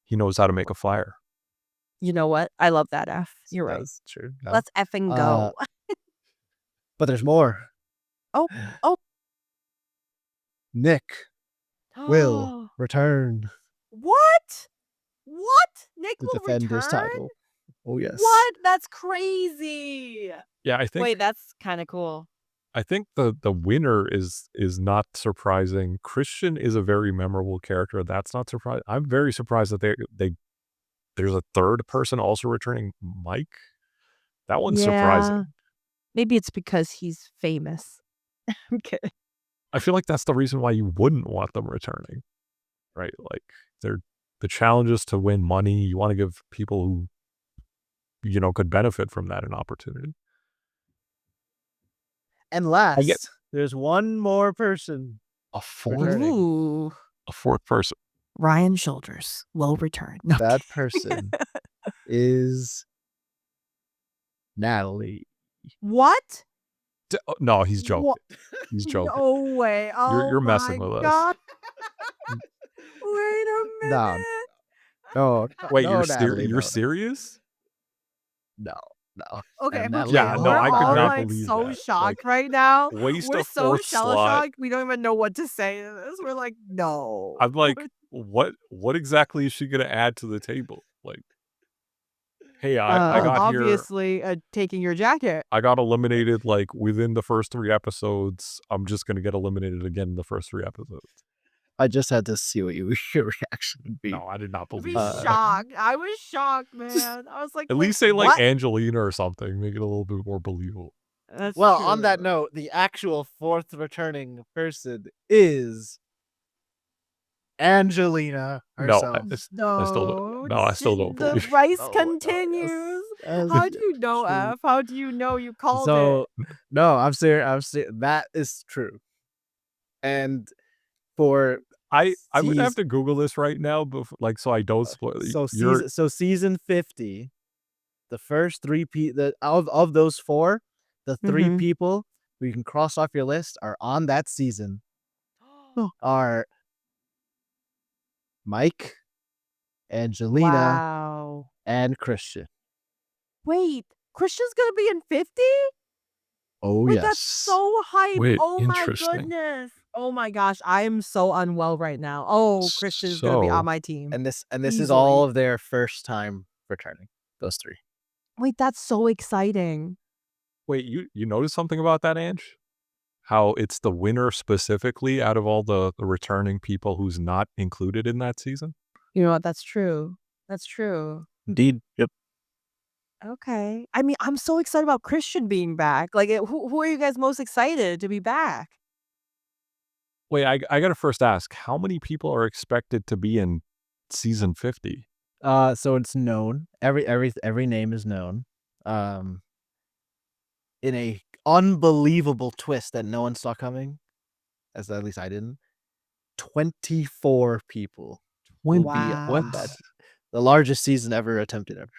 He knows how to make a fire. You know what? I love that F. You're right. That's true. No. Let's effing Uh, go. but there's more. Oh, oh. Nick will return What? What? Nick to will defend his return? title. Oh yes. What? That's crazy. Yeah, Wait, that's kind of cool. I think the winner is not surprising. Christian is a very memorable character. That's not surprising. I'm very surprised that they there's a third person also returning. Mike, that one's Yeah. surprising. Maybe it's because he's famous. I'm kidding. I feel like that's the reason why you wouldn't want them returning, right? Like they're the challenges to win money. You want to give people who could benefit from that an opportunity. And I get last, there's one more person a fourth returning. Ooh. a fourth person. Ryan Shoulders will return. No. That person is Natalie. What? No, he's joking. What? He's joking. No way. Oh You're messing my with us. God. Wait a No, minute. no, Wait, no, Natalie, you're no, serious? no, no. Okay, And okay. Natalie, Yeah, no, We're I could all not like believe so that. shocked Like, right now. waste We're a so fourth shell slot. shocked. We don't even know what to say to this. We're like, no. I'm like, what exactly is she gonna add to the table? Like, hey, I got here. Obviously, taking your jacket. I got eliminated like within the first 3 episodes. I'm just gonna get eliminated again in the first 3 episodes. I just had to see what your reaction would be. No, I did not Be believe that. shocked. I was shocked, man. I was like, At wait, least say like what? Angelina or something. Make it a little bit more believable. That's Well, true. on that note, the actual fourth returning person is Angelina No, herself. I still don't. No, I still don't The believe. rice Oh, continues. yes. How do you know, True. F? How do you know you called So, it? no, I'm serious. That is true. And for I'm gonna have seas- to Google this right now, like so I don't spoil. season 50, the first 3 of those 4, the 3 Mhm. people who you can cross off your list are on that season are Mike, Angelina, Wow. and Christian. Wait, Christian's gonna be in 50? Oh Wait, yes. that's so hype. Wait, Oh my interesting. goodness. Oh my gosh, I am so unwell right now. Oh, Christian's gonna be on So my team. And this is Easily. all of their first time returning. Those 3. Wait, that's so exciting. wait, you noticed something about that, Ange? how it's the winner specifically out of all the returning people who's not included in that season? You know what? That's true. That's true. Indeed. Yep. Okay. I mean, I'm so excited about Christian being back. Like, who are you guys most excited to be back? Wait, I gotta first ask, how many people are expected to be in season 50? So it's known. Every name is known. Um, in a unbelievable twist that no one saw coming, as at least I didn't. 24 people will be What? on that Wow. the largest season ever attempted ever.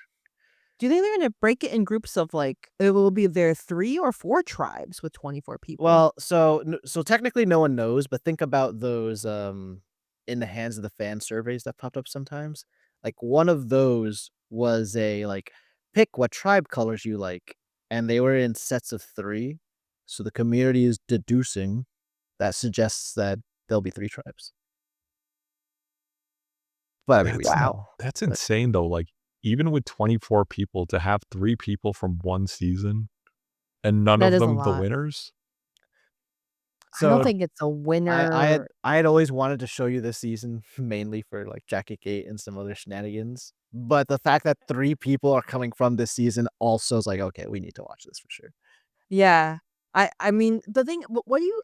Do you think they're gonna break it in groups of like it will be there 3 or 4 tribes with 24 people? Well, so technically no one knows, but think about those, in the hands of the fan surveys that popped up sometimes. Like, one of those was a, like, "Pick what tribe colors you like," and they were in sets of 3, so the community is deducing that suggests that there'll be 3 tribes. But, I mean, we That's don't in Wow. know. that's But insane though, like, even with 24 people to have 3 people from 1 season and none That of is a them the lot. winners? I don't so think it's a I had winner. I had always wanted to show you this season mainly for, like, Jacket Gate and some other shenanigans, but the fact that 3 people are coming from this season also is like, "Okay, we need to watch this for sure." Yeah. I mean, the thing what do you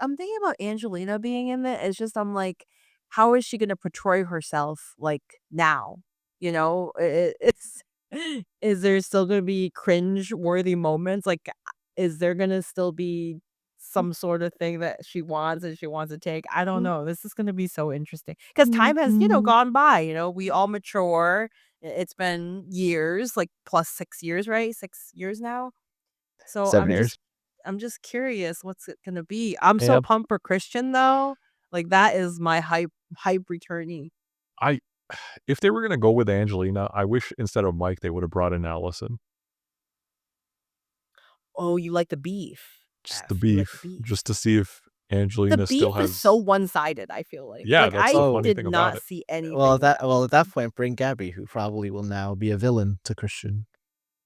I'm thinking about Angelina being in it. It's just I'm like, how is she gonna portray herself, like, now? You know? It's is there still gonna be cringe-worthy moments? Like, is there gonna still be some sort of thing that she wants and she wants to take? I don't know. This is gonna be so interesting because time has, gone by, we all mature. It's been years, like, plus 6 years, right? 6 years now? So 7 years. I'm just curious what's it gonna be. I'm so Yep. pumped for Christian though. Like that is my hype returnee. I if they were gonna go with Angelina, I wish instead of Mike, they would have brought in Allison. Oh, you like the beef. Just the F, you like the beef, beef. just to see if The Angelina still beef is so has. one-sided, I feel like. Yeah, Like that's the I Oh, funny did thing about not it. see well, anything in that at that season. point, bring Gabby, who probably will now be a villain to Christian,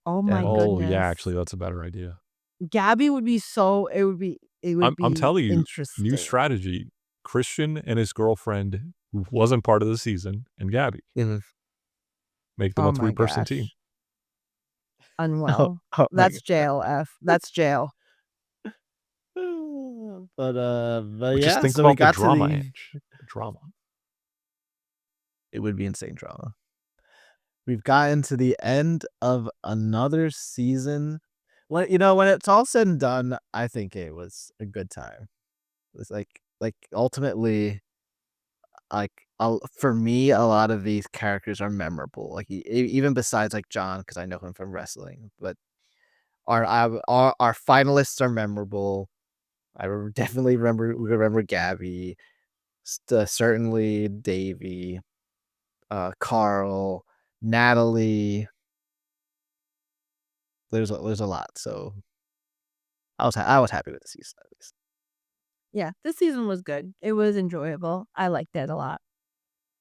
Oh my and Oh, yeah, goodness. actually, that's a better idea. Gabby would be so it would I'm be telling you, new interesting. strategy, Christian and his girlfriend, who wasn't part of the season, and Gabby, Mhm. make them Oh a my three-person team. gosh. Oh, Unwell. oh my That's jail, F. That's jail. but But just yeah, think so we about the got to drama, the Ange, the drama. it would be insane drama. We've gotten to the end of another season. When it's all said and done, I think it was a good time. It's ultimately, like, for me, a lot of these characters are memorable. Like, even besides like John, because I know him from wrestling, but our finalists are memorable. Definitely remember Gabby, certainly Davey, Carl, Natalie. There's a lot. So I was happy with the season at least. Yeah, this season was good. It was enjoyable. I liked it a lot.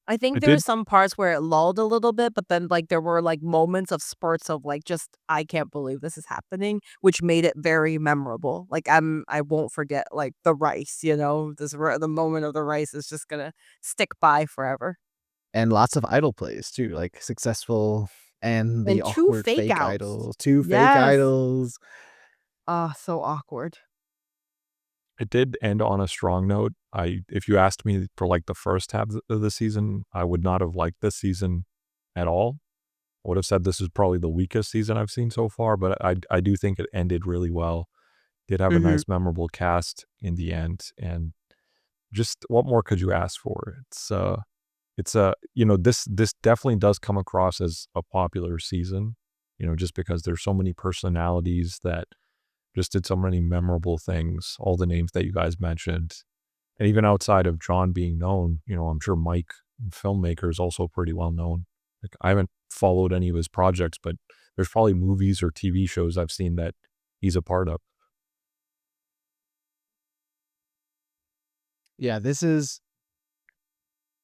I think It there were did some parts where it lulled a little bit, but then, like, there were, like, moments of spurts of, like, just, "I can't believe this is happening," which made it very memorable. Like, I won't forget, like, the rice, the moment of the rice is just gonna stick by forever. And lots of idol plays too, like successful and the And 2 awkward fake fake outs. idols, 2 fake Yes. idols. Ah, so awkward. it did end on a strong note. If you asked me for, like, the first half of the season, I would not have liked this season at all. I would have said this is probably the weakest season I've seen so far, but I do think it ended really well. Did have a Mhm. nice memorable cast in the end, and just what more could you ask for? This definitely does come across as a popular season, just because there's so many personalities that just did so many memorable things, all the names that you guys mentioned. And even outside of John being known, I'm sure Mike, filmmaker, is also pretty well known. Like, I haven't followed any of his projects, but there's probably movies or TV shows I've seen that he's a part of. Yeah, this is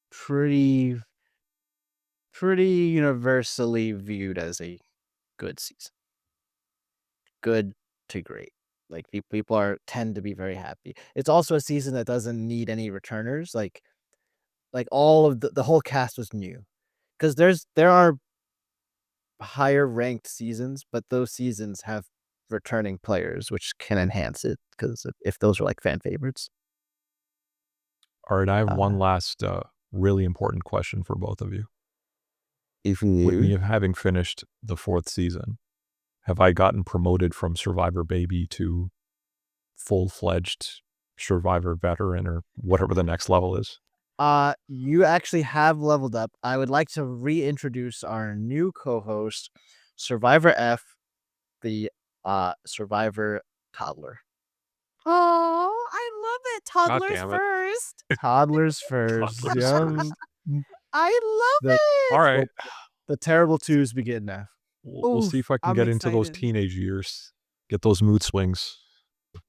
pretty pretty universally viewed as a good season. Good to great. Like people are tend to be very happy. It's also a season that doesn't need any returners. Like all of the whole cast was new because there are higher ranked seasons, but those seasons have returning players, which can enhance it because if those are like fan favorites. All right, I have one Uh, last really important question for both of you. if With me you having finished the 4th season, have I gotten promoted from Survivor Baby to full-fledged Survivor veteran or whatever the next level is? you actually have leveled up. I would like to reintroduce our new co-host, Survivor F, the Survivor toddler. Oh, I love it. God Toddlers damn it. first. Toddlers first. Toddlers Yeah. first. I The love All it. right. the terrible twos begin now. We'll see Oof, if I can I'm get into those excited. teenage years, get those mood swings.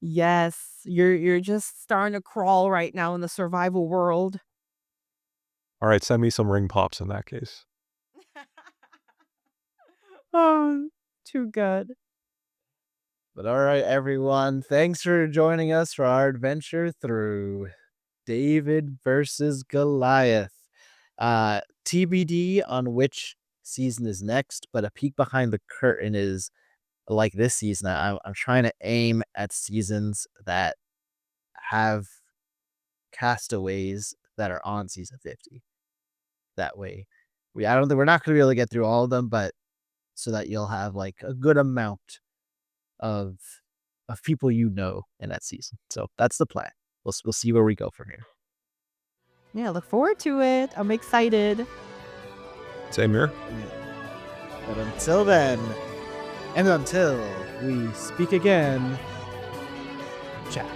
Yes, you're just starting to crawl right now in the survival world. All right, send me some ring pops in that case. Oh, too good. But all right, everyone. Thanks for joining us for our adventure through David versus Goliath. TBD on which season is next, but a peek behind the curtain is like this season. I'm trying to aim at seasons that have castaways that are on season 50. That way, I don't think we're not going to be able to get through all of them, but so that you'll have like a good amount of people in that season. So that's the plan. We'll see where we go from here. Yeah, look forward to it. I'm excited. Same here. But until then, and until we speak again, ciao.